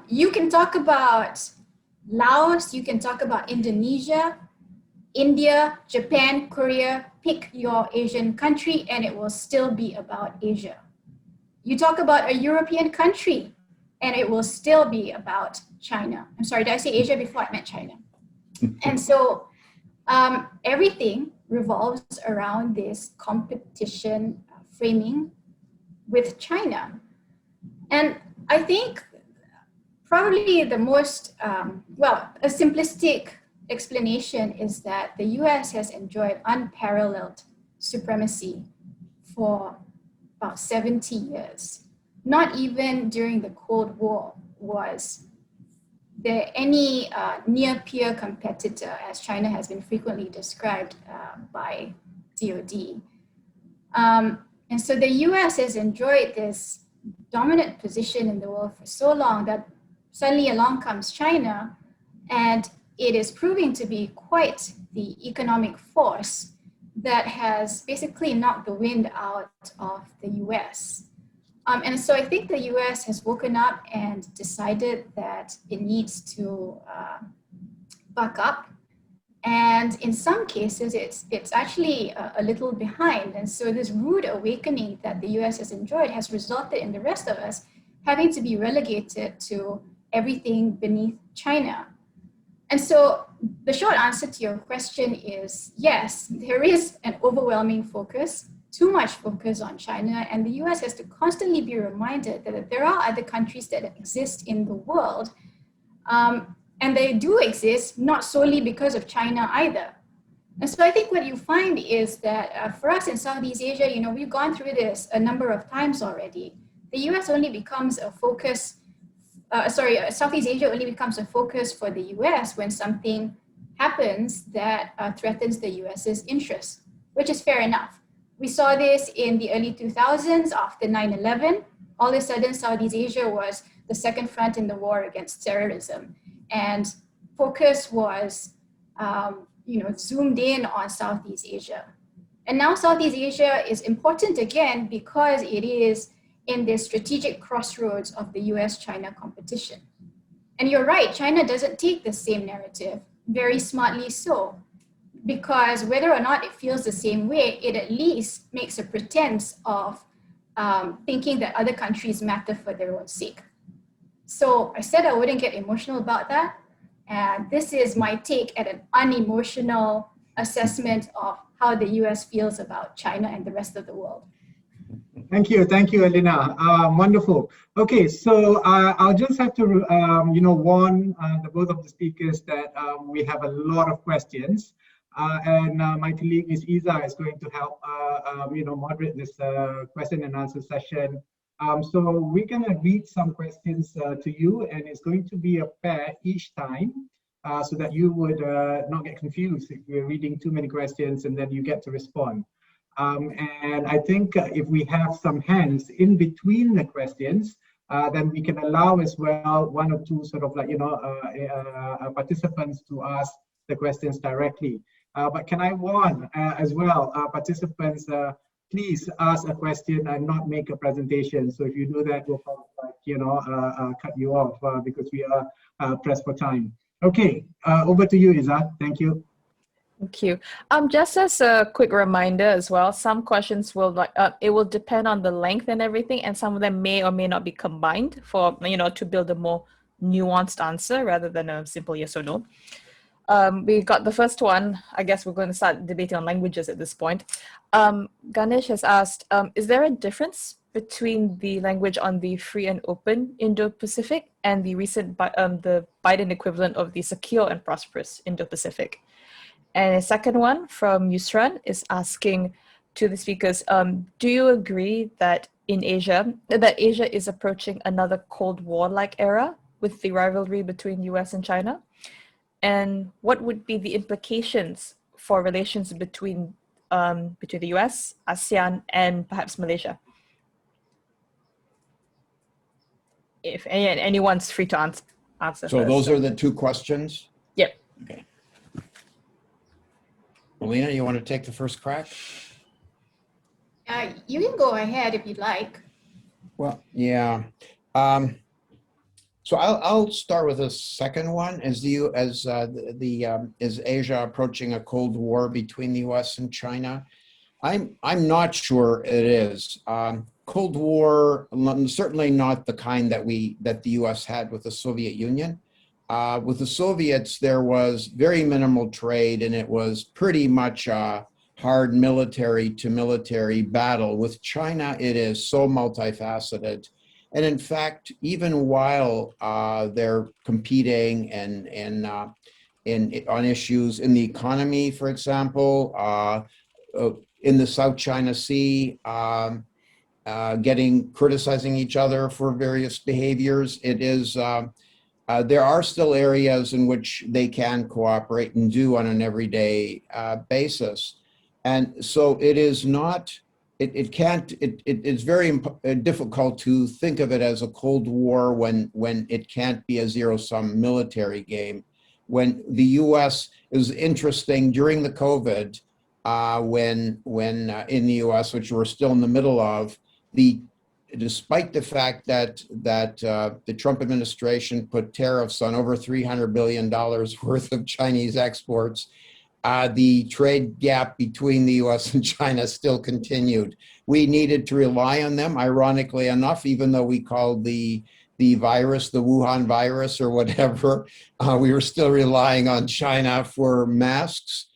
You can talk about Laos, you can talk about Indonesia, India, Japan, Korea, pick your Asian country and it will still be about Asia. You talk about a European country and it will still be about China. I'm sorry, did I say Asia before? I meant China. And so everything revolves around this competition framing with China. And I think probably the most, a simplistic explanation is that the US has enjoyed unparalleled supremacy for about 70 years. Not even during the Cold War was there any near-peer competitor, as China has been frequently described by DOD. And so the US has enjoyed this dominant position in the world for so long that suddenly along comes China, and it is proving to be quite the economic force that has basically knocked the wind out of the US. And so I think the US has woken up and decided that it needs to buck up. And in some cases, it's actually a little behind. And so this rude awakening that the US has enjoyed has resulted in the rest of us having to be relegated to everything beneath China. And so the short answer to your question is yes, there is an overwhelming focus, too much focus on China, and the US has to constantly be reminded that there are other countries that exist in the world, and they do exist not solely because of China either. And so I think what you find is that for us in Southeast Asia, we've gone through this a number of times already. The US only becomes a focus Southeast Asia only becomes a focus for the US when something happens that threatens the US's interests, which is fair enough. We saw this in the early 2000s after 9/11. All of a sudden, Southeast Asia was the second front in the war against terrorism. And focus was, zoomed in on Southeast Asia. And now Southeast Asia is important again because it is in the strategic crossroads of the US-China competition. And you're right, China doesn't take the same narrative, very smartly so, because whether or not it feels the same way, it at least makes a pretense of thinking that other countries matter for their own sake. So I said I wouldn't get emotional about that. And this is my take at an unemotional assessment of how the US feels about China and the rest of the world. Thank you, Elena. Wonderful. Okay, so I'll just have to, warn the both of the speakers that we have a lot of questions, and my colleague Ms. Iza is going to help, moderate this question and answer session. So we're going to read some questions to you, and it's going to be a pair each time, so that you would not get confused if we're reading too many questions and then you get to respond. And I think if we have some hands in between the questions, then we can allow as well one or two sort of participants to ask the questions directly. But can I warn as well, participants, please ask a question and not make a presentation. So if you do that, we'll probably cut you off because we are pressed for time. Okay, over to you, Iza. Thank you. Thank you. Just as a quick reminder as well, some questions will it will depend on the length and everything, and some of them may or may not be combined for to build a more nuanced answer rather than a simple yes or no. We got the first one. I guess we're going to start debating on languages at this point. Ganesh has asked, is there a difference between the language on the free and open Indo-Pacific and the recent the Biden equivalent of the secure and prosperous Indo-Pacific? And a second one from Yusran is asking to the speakers, do you agree that Asia is approaching another Cold War-like era with the rivalry between US and China? And what would be the implications for relations between the US, ASEAN, and perhaps Malaysia? If anyone's free to answer. So those are the two questions? Yep. Okay. Elena, you want to take the first crack? You can go ahead if you'd like. Well, yeah. So I'll start with the second one. Is Asia approaching a Cold War between the U.S. and China? I'm not sure it is. Cold War, certainly not the kind that the U.S. had with the Soviet Union. With the Soviets, there was very minimal trade, and it was pretty much a hard military to military battle. With China, it is so multifaceted. And in fact, even while they're competing on issues in the economy, for example, in the South China Sea, criticizing each other for various behaviors, it is there are still areas in which they can cooperate and do on an everyday basis. And so it is not it's very difficult to think of it as a Cold War when it can't be a zero-sum military game. When the U.S. is interesting during the COVID, when in the U.S., which we're still in the middle of, despite the fact that the Trump administration put tariffs on over $300 billion worth of Chinese exports, the trade gap between the US and China still continued. We needed to rely on them, ironically enough, even though we called the virus, the Wuhan virus or whatever, we were still relying on China for masks,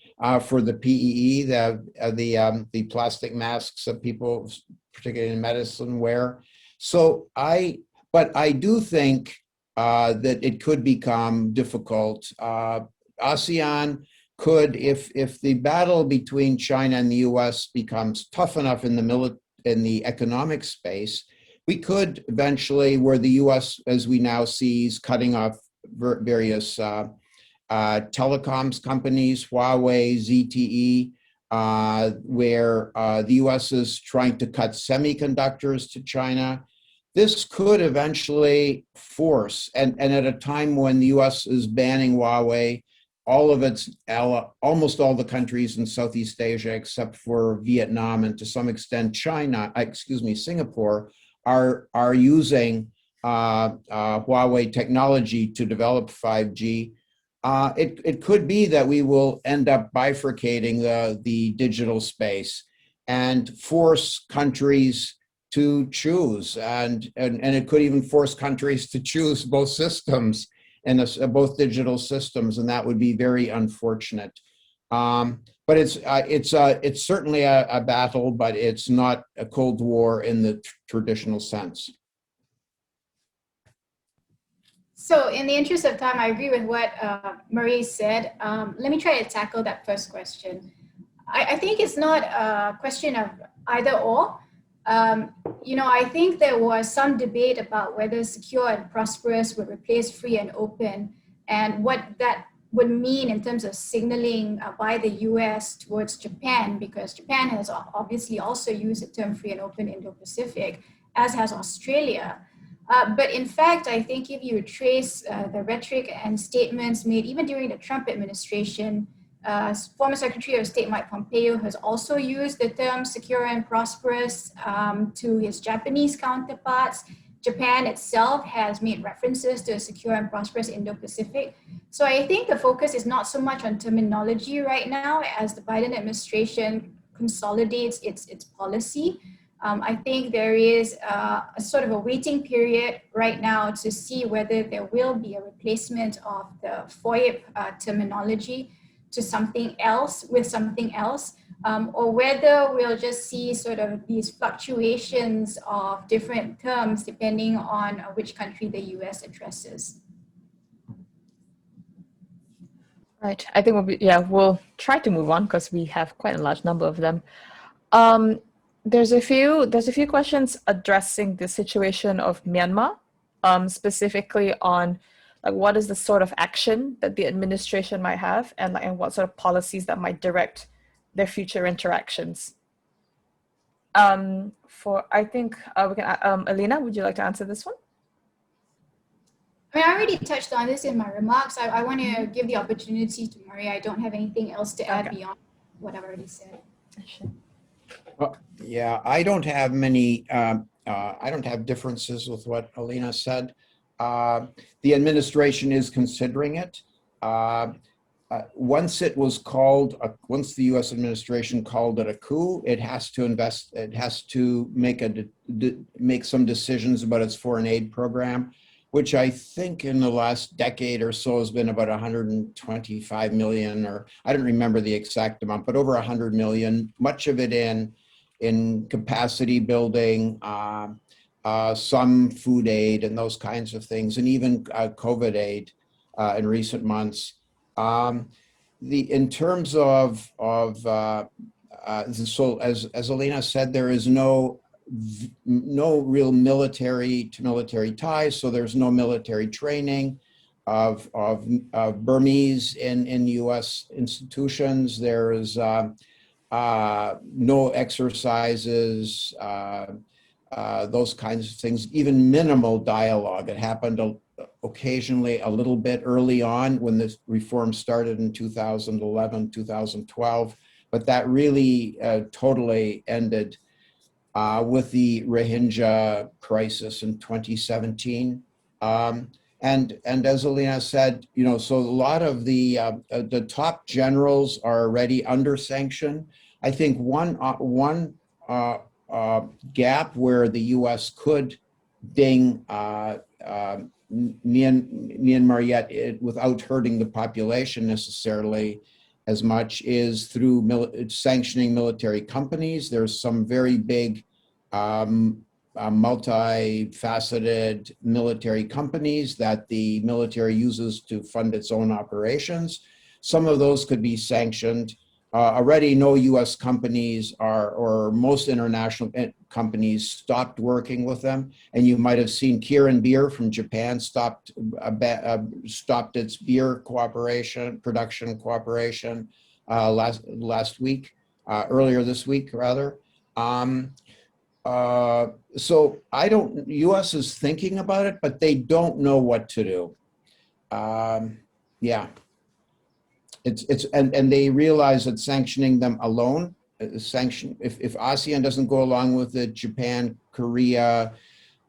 for the PEE, the plastic masks that people, particularly in medicine, wear. But I do think that it could become difficult. ASEAN could, if the battle between China and the US becomes tough enough in the economic space, we could eventually, where the US, as we now see, is cutting off various telecoms companies, Huawei, ZTE, where the US is trying to cut semiconductors to China. This could eventually force, and at a time when the US is banning Huawei, almost all the countries in Southeast Asia, except for Vietnam and to some extent Singapore, are using Huawei technology to develop 5G. It could be that we will end up bifurcating the digital space and force countries to choose, and it could even force countries to choose both systems and both digital systems, and that would be very unfortunate. But it's certainly a battle, but it's not a Cold War in the traditional sense. So in the interest of time, I agree with what Marie said. Let me try to tackle that first question. I think it's not a question of either or. I think there was some debate about whether secure and prosperous would replace free and open, and what that would mean in terms of signaling by the US towards Japan, because Japan has obviously also used the term free and open Indo-Pacific, as has Australia. But in fact, I think if you trace the rhetoric and statements made even during the Trump administration, former Secretary of State Mike Pompeo has also used the term secure and prosperous to his Japanese counterparts. Japan itself has made references to a secure and prosperous Indo-Pacific. So I think the focus is not so much on terminology right now as the Biden administration consolidates its policy. I think there is a sort of a waiting period right now to see whether there will be a replacement of the FOIP terminology to something else, with something else, or whether we'll just see sort of these fluctuations of different terms depending on which country the US addresses. Right, I think we'll try to move on because we have quite a large number of them. There's a few questions addressing the situation of Myanmar, specifically on like what is the sort of action that the administration might have, and what sort of policies that might direct their future interactions. I think we can. Elena, would you like to answer this one? I already touched on this in my remarks. I want to give the opportunity to Maria. I don't have anything else to add beyond what I've already said. Sure. Well, yeah, I don't have many. I don't have differences with what Elena said. The administration is considering it. Once it was called, once the U.S. administration called it a coup, it has to invest. It has to make some decisions about its foreign aid program, which I think in the last decade or so has been about 125 million, or I don't remember the exact amount, but over 100 million. Much of it in capacity building. Some food aid and those kinds of things, and even COVID aid in recent months. In terms of so as Elena said, there is no real military to military ties, so there's no military training of Burmese in U.S. institutions. There is no exercises, those kinds of things, even minimal dialogue. It happened occasionally a little bit early on when this reform started in 2011, 2012, but that really totally ended with the Rohingya crisis in 2017. And as Elena said, you know, so a lot of the top generals are already under sanction. I think one gap where the U.S. could ding Myanmar yet without hurting the population necessarily as much is through sanctioning military companies. There's some very big multifaceted military companies that the military uses to fund its own operations. Some of those could be sanctioned. Already no US companies or most international companies stopped working with them. And you might have seen Kirin Beer from Japan stopped its beer production cooperation last week, earlier this week rather. So US is thinking about it, but they don't know what to do. Yeah. And they realize that sanctioning them alone, if ASEAN doesn't go along with it, Japan, Korea,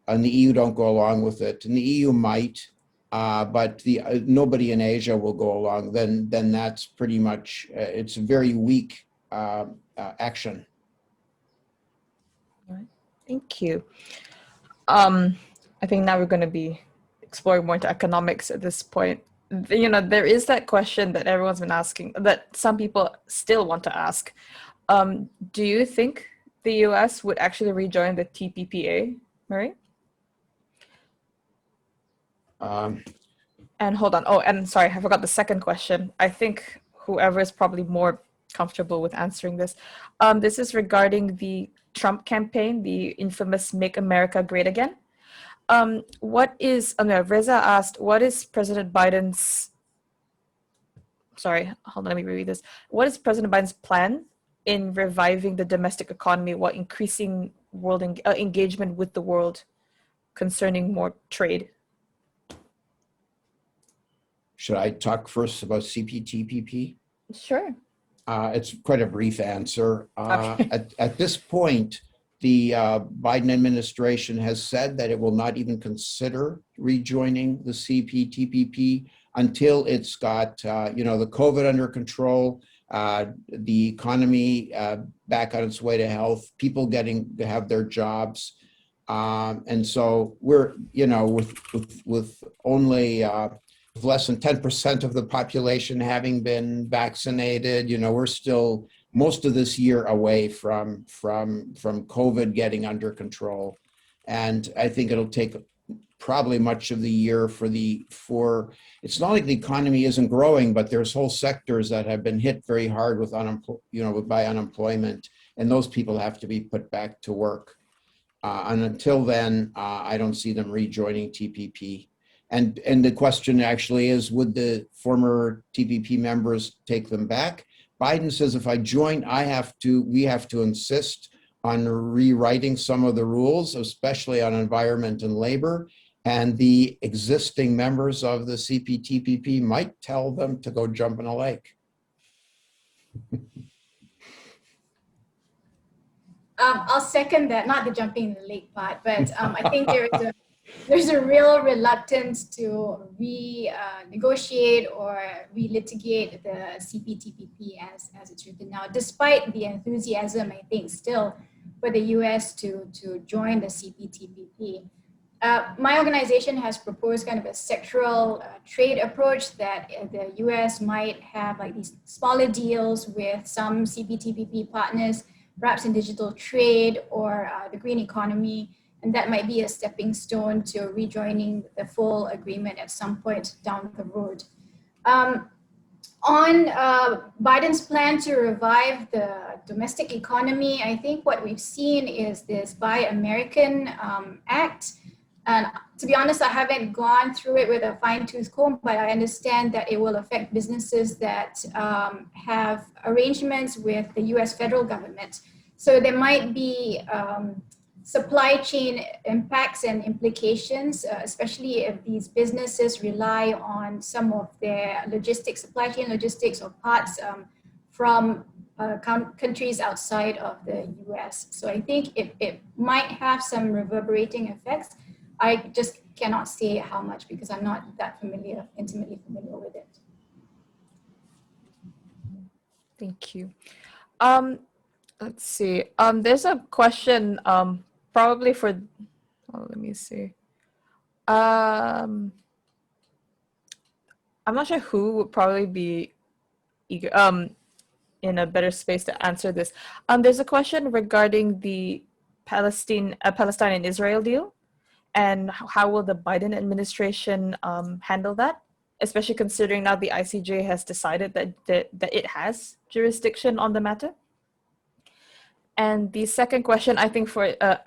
and the EU don't go along with it, and the EU might, but nobody in Asia will go along. Then that's pretty much it's a very weak action. All right. Thank you. I think now we're going to be exploring more into economics at this point. You know, there is that question that everyone's been asking, that some people still want to ask. Do you think the US would actually rejoin the TPPA, Murray? And hold on. Oh, and sorry, I forgot the second question. I think whoever is probably more comfortable with answering this. This is regarding the Trump campaign, the infamous Make America Great Again. Reza asked, what is President Biden's, sorry, hold on, let me reread this. What is President Biden's plan in reviving the domestic economy while increasing world engagement with the world concerning more trade? Should I talk first about CPTPP? Sure. It's quite a brief answer. Okay. At this point, the Biden administration has said that it will not even consider rejoining the CPTPP until it's got the COVID under control, the economy back on its way to health, people getting to have their jobs, and so we're with only less than 10% of the population having been vaccinated, we're still most of this year away from COVID getting under control. And I think it'll take probably much of the year for it's not like the economy isn't growing, but there's whole sectors that have been hit very hard with by unemployment, and those people have to be put back to work. And until then, I don't see them rejoining TPP. And the question actually is, would the former TPP members take them back? Biden says, if I join, we have to insist on rewriting some of the rules, especially on environment and labor. And the existing members of the CPTPP might tell them to go jump in a lake. I'll second that, not the jumping in the lake part, but I think there's a real reluctance to renegotiate or relitigate the CPTPP as it's written now, despite the enthusiasm, I think, still for the US to join the CPTPP. My organization has proposed kind of a sectoral trade approach that the US might have like these smaller deals with some CPTPP partners, perhaps in digital trade or the green economy. And that might be a stepping stone to rejoining the full agreement at some point down the road. On Biden's plan to revive the domestic economy, I think what we've seen is this Buy American Act. And to be honest, I haven't gone through it with a fine-tooth comb, but I understand that it will affect businesses that have arrangements with the US federal government. So there might be supply chain impacts and implications, especially if these businesses rely on some of their logistics, supply chain logistics or parts from countries outside of the US. So I think it might have some reverberating effects. I just cannot say how much because I'm not that intimately familiar with it. Thank you. Let's see. There's a question probably for, let me see. I'm not sure who would probably be eager, in a better space to answer this. There's a question regarding the Palestine and Israel deal, and how will the Biden administration handle that, especially considering now the ICJ has decided that it has jurisdiction on the matter. And the second question, I think for I'll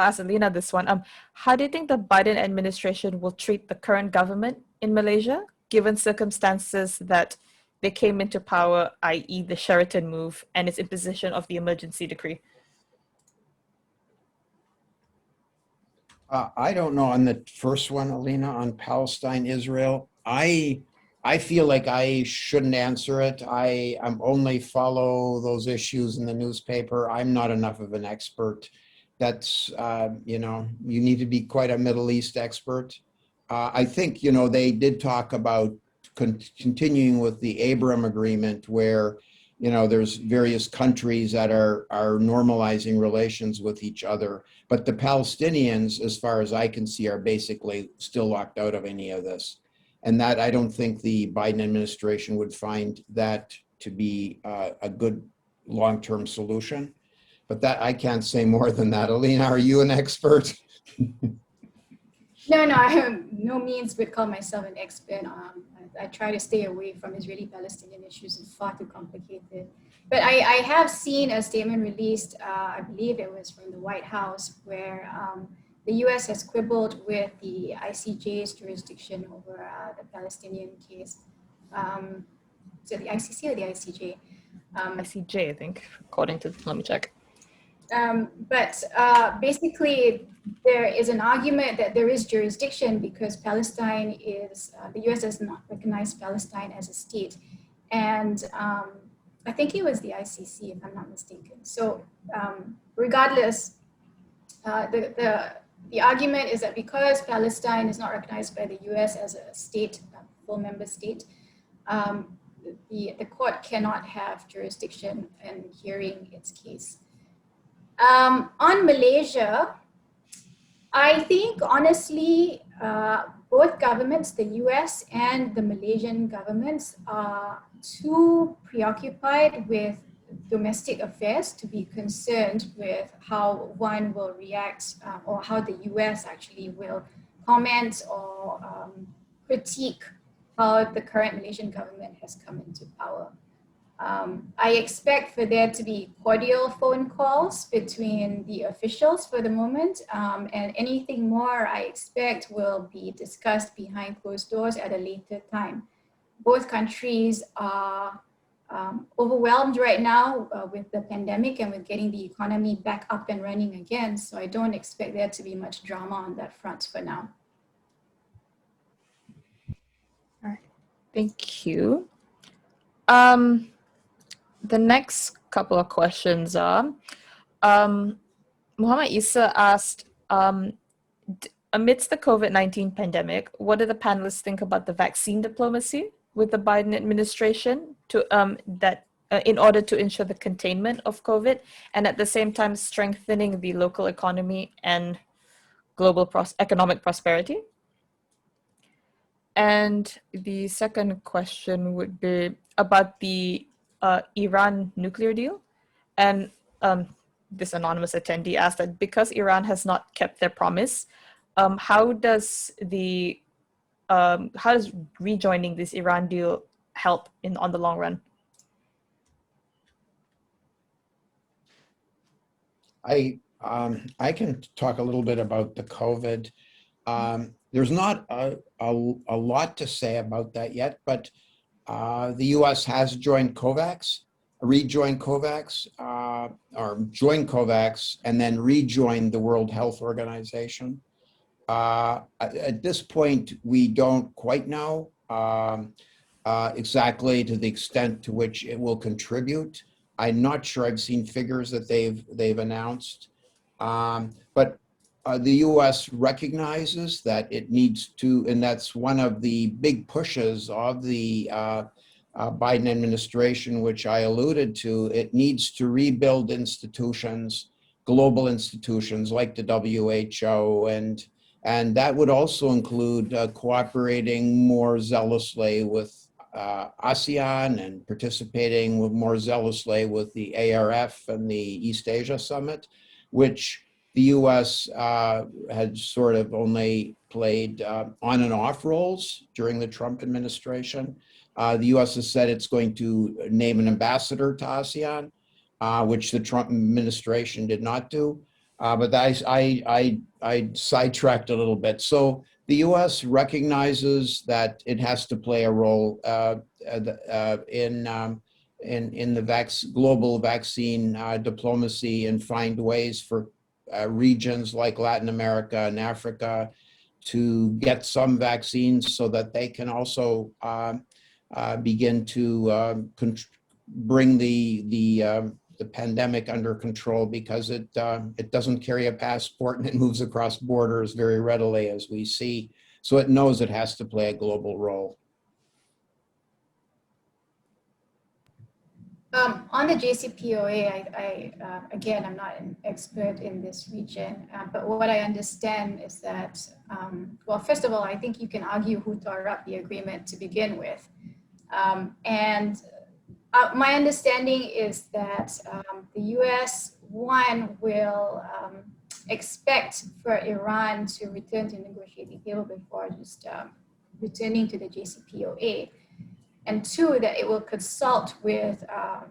ask Elena this one. How do you think the Biden administration will treat the current government in Malaysia, given circumstances that they came into power, i.e. the Sheraton move and its imposition of the emergency decree? I don't know on the first one, Elena, on Palestine, Israel. I feel like I shouldn't answer it. I'm only follow those issues in the newspaper. I'm not enough of an expert. That's, you know, you need to be quite a Middle East expert. I think, you know, they did talk about continuing with the Abraham Agreement where, you know, there's various countries that are normalizing relations with each other. But the Palestinians, as far as I can see, are basically still locked out of any of this. And that I don't think the Biden administration would find that to be a good long-term solution. But that I can't say more than that. Elena, are you an expert? No, I have no means would call myself an expert. I try to stay away from Israeli-Palestinian issues. It's far too complicated. But I have seen a statement released, I believe it was from the White House, where the US has quibbled with the ICJ's jurisdiction over the Palestinian case. Is it the ICC or the ICJ? ICJ, I think, according to, let me check. But basically, there is an argument that there is jurisdiction because Palestine is, the US does not recognize Palestine as a state. And I think it was the ICC, if I'm not mistaken. So regardless, the argument is that because Palestine is not recognized by the US as a state, a full member state, the court cannot have jurisdiction in hearing its case. On Malaysia, I think honestly, both governments, the US and the Malaysian governments, are too preoccupied with domestic affairs to be concerned with how one will react or how the US actually will comment or critique how the current Malaysian government has come into power. I expect for there to be cordial phone calls between the officials for the moment, and anything more I expect will be discussed behind closed doors at a later time. Both countries are overwhelmed right now with the pandemic and with getting the economy back up and running again, so I don't expect there to be much drama on that front for now. All right, thank you. The next couple of questions are, Muhammad Isa asked, amidst the COVID-19 pandemic, what do the panelists think about the vaccine diplomacy with the Biden administration to in order to ensure the containment of COVID and at the same time strengthening the local economy and global economic prosperity? And the second question would be about the Iran nuclear deal. And this anonymous attendee asked that because Iran has not kept their promise, how does rejoining this Iran deal help on the long run? I can talk a little bit about the COVID. There's not a lot to say about that yet, but the US has joined COVAX, rejoined COVAX, or joined COVAX, and then rejoined the World Health Organization. At this point, we don't quite know exactly to the extent to which it will contribute. I'm not sure I've seen figures that they've announced, but the US recognizes that it needs to, and that's one of the big pushes of the Biden administration, which I alluded to. It needs to rebuild institutions, global institutions like the WHO, and that would also include cooperating more zealously with ASEAN and participating more zealously with the ARF and the East Asia Summit, which the US had sort of only played on and off roles during the Trump administration. The US has said it's going to name an ambassador to ASEAN, which the Trump administration did not do. But I sidetracked a little bit. So the US recognizes that it has to play a role in the global vaccine diplomacy and find ways for regions like Latin America and Africa to get some vaccines so that they can also begin to bring the pandemic under control, because it doesn't carry a passport and it moves across borders very readily, as we see. So it knows it has to play a global role. On the JCPOA, again, I'm not an expert in this region, but what I understand is that, well, first of all, I think you can argue who tore up the agreement to begin with. My understanding is that the US, one, will expect for Iran to return to the negotiating table before just returning to the JCPOA. And two, that it will consult with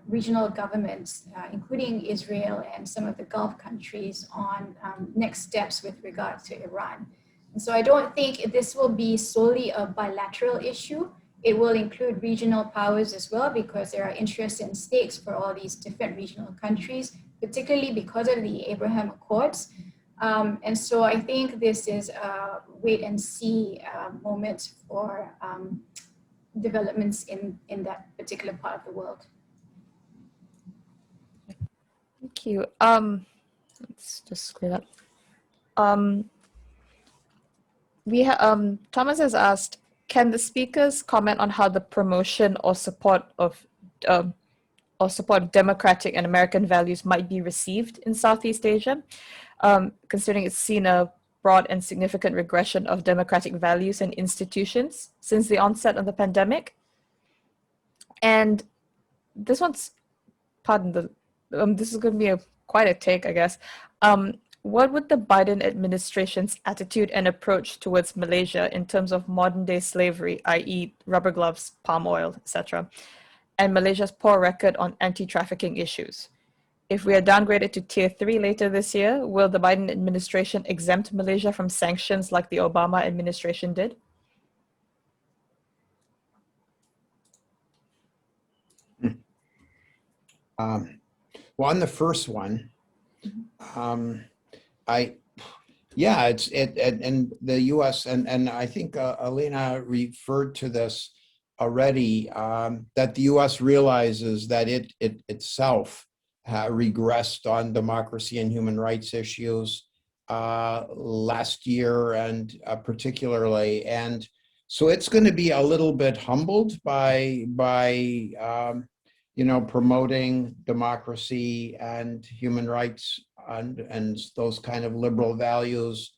regional governments, including Israel and some of the Gulf countries, on next steps with regard to Iran. And so I don't think this will be solely a bilateral issue. It will include regional powers as well, because there are interests and stakes for all these different regional countries, particularly because of the Abraham Accords. And so I think this is a wait and see moment for developments in that particular part of the world. Thank you. Let's just clear that. Thomas has asked, can the speakers comment on how the promotion or support of democratic and American values might be received in Southeast Asia, considering it's seen a broad and significant regression of democratic values and institutions since the onset of the pandemic? And this one's, this is going to be quite a take, I guess. What would the Biden administration's attitude and approach towards Malaysia in terms of modern day slavery, i.e. rubber gloves, palm oil, etc., and Malaysia's poor record on anti-trafficking issues? If we are downgraded to tier 3 later this year, will the Biden administration exempt Malaysia from sanctions like the Obama administration did? Well, on the first one, and the U.S. and I think Elena referred to this already, that the U.S. realizes that it itself regressed on democracy and human rights issues last year, and particularly, and so it's going to be a little bit humbled by promoting democracy and human rights and those kind of liberal values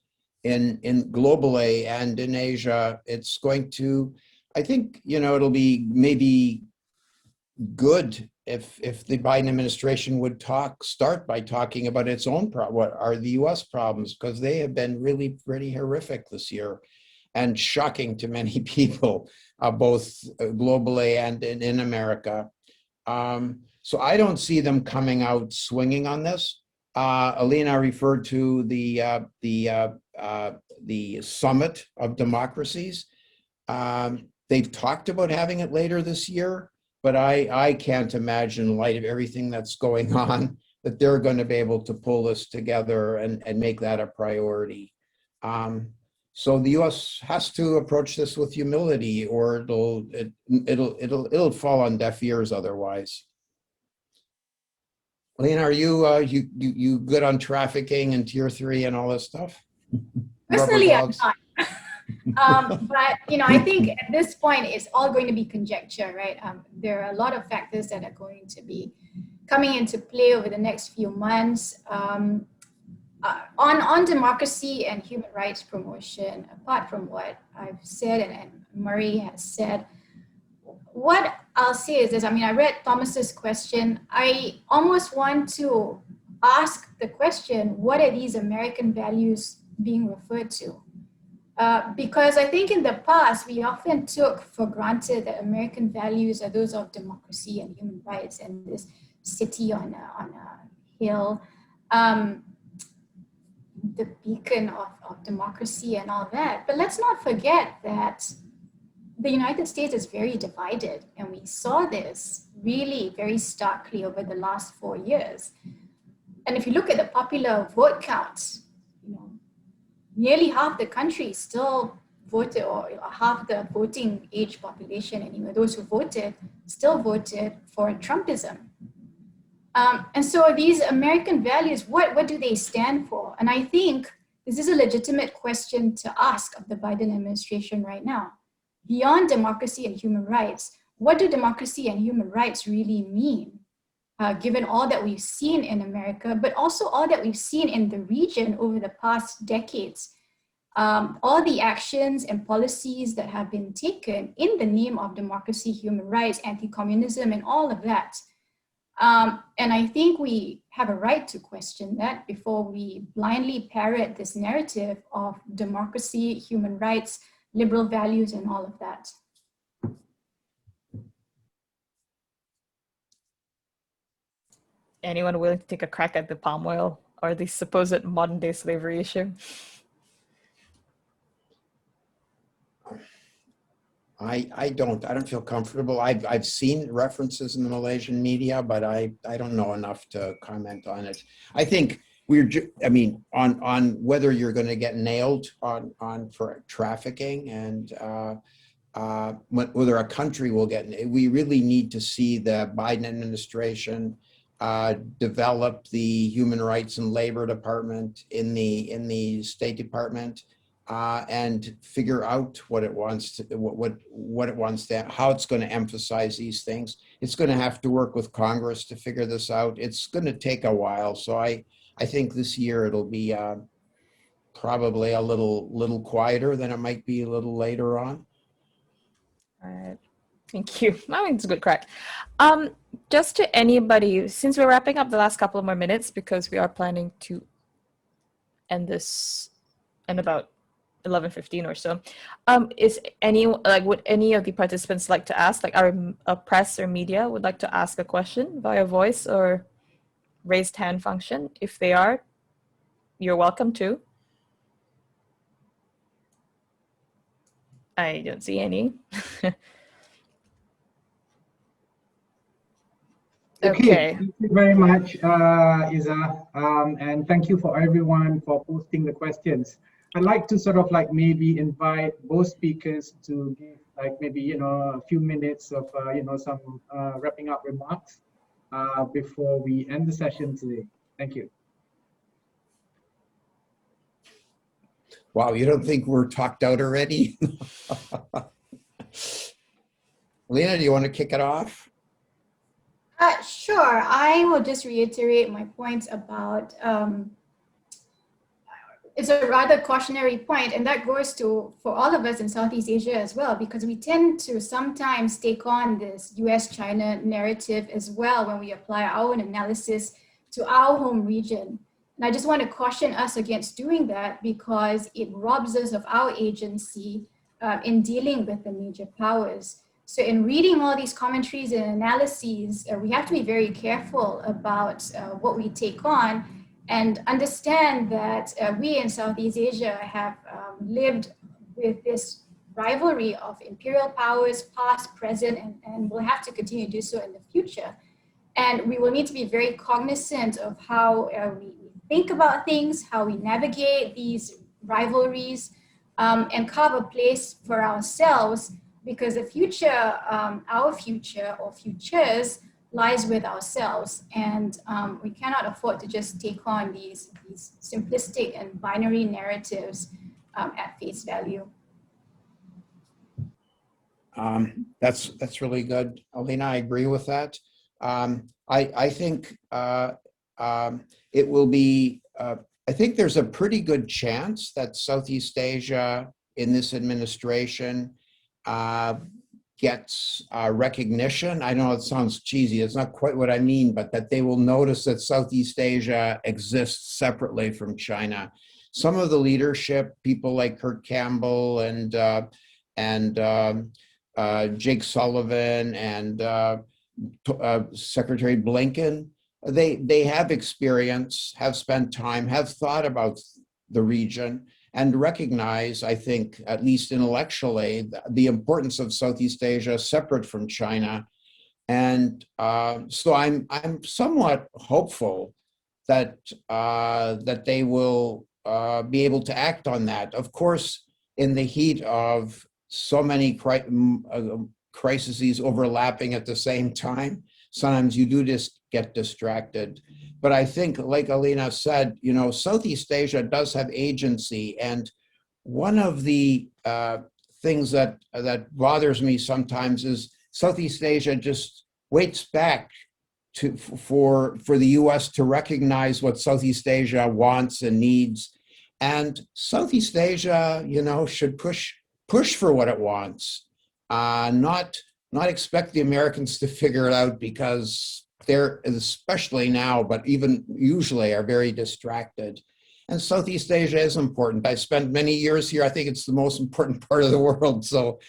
in globally and in Asia. It's going to, I think, it'll be maybe good if the Biden administration would start by talking about its own what are the US problems, because they have been really pretty horrific this year and shocking to many people, both globally and in America. So I don't see them coming out swinging on this. Elena referred to the the Summit of Democracies. They've talked about having it later this year, but I can't imagine, in light of everything that's going on, that they're going to be able to pull this together and make that a priority. So the U.S. has to approach this with humility, or it'll fall on deaf ears otherwise. Elena, are you good on trafficking and Tier 3 and all this stuff? Personally, I'm not. But I think at this point it's all going to be conjecture, right? There are a lot of factors that are going to be coming into play over the next few months. On democracy and human rights promotion, apart from what I've said and Murray has said, what I'll say is this. I read Thomas's question. I almost want to ask the question, what are these American values being referred to? Because I think in the past, we often took for granted that American values are those of democracy and human rights and this city on a hill, the beacon of democracy and all that. But let's not forget that the United States is very divided, and we saw this really very starkly over the last 4 years. And if you look at the popular vote counts, nearly half the country still voted, or half the voting age population anyway, those who voted, still voted for Trumpism. And so these American values, what do they stand for? And I think this is a legitimate question to ask of the Biden administration right now. Beyond democracy and human rights, what do democracy and human rights really mean? Given all that we've seen in America, but also all that we've seen in the region over the past decades. All the actions and policies that have been taken in the name of democracy, human rights, anti-communism, and all of that. And I think we have a right to question that before we blindly parrot this narrative of democracy, human rights, liberal values, and all of that. Anyone willing to take a crack at the palm oil or the supposed modern day slavery issue? I don't feel comfortable. I've seen references in the Malaysian media, but I don't know enough to comment on it. I think on whether you're going to get nailed on for trafficking and whether a country will get, we really need to see the Biden administration develop the Human Rights and Labor Department in the State Department. And figure out what it wants to, what it wants to, how it's going to emphasize these things. It's going to have to work with Congress to figure this out. It's going to take a while. So I think this year it'll be probably a little quieter than it might be a little later on. All right. Thank you. I think it's a good crack. Just to anybody, since we're wrapping up the last couple of more minutes, because we are planning to end this in about 11:15 or so. Would any of the participants like to ask, like our press or media would like to ask a question via voice or raised hand function? If they are, you're welcome to. I don't see any. Okay. Thank you very much, Isa, and thank you for everyone for posting the questions. I'd like to sort of maybe invite both speakers to give maybe a few minutes of some wrapping up remarks before we end the session today. Thank you. Wow, you don't think we're talked out already? Elena, do you want to kick it off? Sure. I will just reiterate my points about it's a rather cautionary point, and that goes to for all of us in Southeast Asia as well, because we tend to sometimes take on this US-China narrative as well when we apply our own analysis to our home region. And I just want to caution us against doing that because it robs us of our agency in dealing with the major powers. So in reading all these commentaries and analyses, we have to be very careful about what we take on and understand that we in Southeast Asia have lived with this rivalry of imperial powers, past, present, and will have to continue to do so in the future. And we will need to be very cognizant of how we think about things, how we navigate these rivalries, and carve a place for ourselves, because the future, our future or futures, lies with ourselves. And we cannot afford to just take on these simplistic and binary narratives at face value. That's really good, Elena. I agree with that. I think it will be, I think there's a pretty good chance that Southeast Asia in this administration gets recognition. I know it sounds cheesy, it's not quite what I mean, but that they will notice that Southeast Asia exists separately from China. Some of the leadership, people like Kurt Campbell and Jake Sullivan and Secretary Blinken, they have experience, have spent time, have thought about the region, and recognize, I think, at least intellectually, the importance of Southeast Asia separate from China. And so I'm somewhat hopeful that that they will be able to act on that. Of course, in the heat of so many crises overlapping at the same time, sometimes you do just get distracted. But I think, like Elena said, you know, Southeast Asia does have agency. And one of the things that bothers me sometimes is Southeast Asia just waits back for the US to recognize what Southeast Asia wants and needs. And Southeast Asia, you know, should push for what it wants, not expect the Americans to figure it out, because they're, especially now, but even usually, are very distracted. And Southeast Asia is important. I spent many years here. I think it's the most important part of the world. So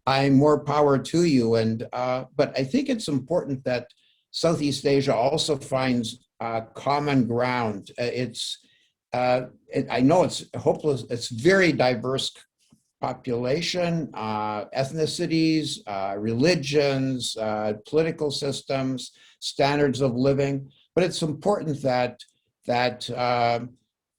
I'm more power to you. And but I think it's important that Southeast Asia also finds common ground. I know it's hopeless. It's very diverse population, ethnicities, religions, political systems, standards of living. But it's important that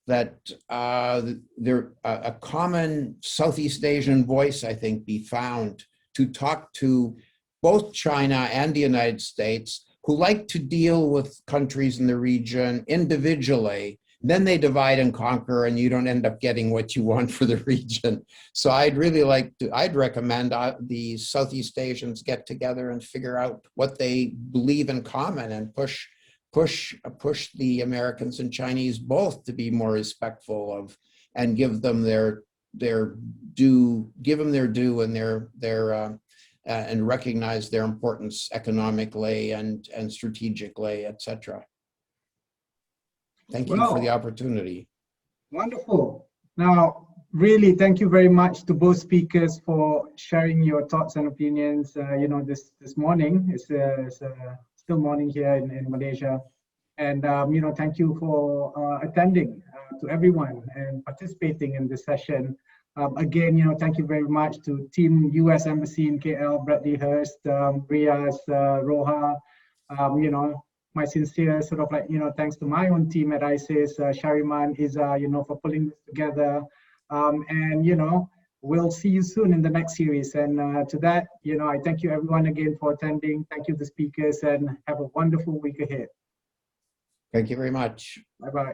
there a common Southeast Asian voice, I think, be found to talk to both China and the United States, who like to deal with countries in the region individually. Then they divide and conquer, and you don't end up getting what you want for the region. So I'd recommend the Southeast Asians get together and figure out what they believe in common, and push the Americans and Chinese both to be more respectful of, and give them their due, and recognize their importance economically and strategically, etc. Thank you for the opportunity. Wonderful. Now, really, thank you very much to both speakers for sharing your thoughts and opinions. You know, this morning, it's still morning here in Malaysia. And, you know, thank you for attending, to everyone, and participating in this session. Again, you know, thank you very much to Team US Embassy in KL, Bradley Hurst, Riaz, Roha, you know, my sincere sort of like, you know, thanks to my own team at ISIS, Shariman, Iza, you know, for pulling this together. And, you know, we'll see you soon in the next series. And to that, you know, I thank you everyone again for attending. Thank you to the speakers, and have a wonderful week ahead. Thank you very much. Bye-bye.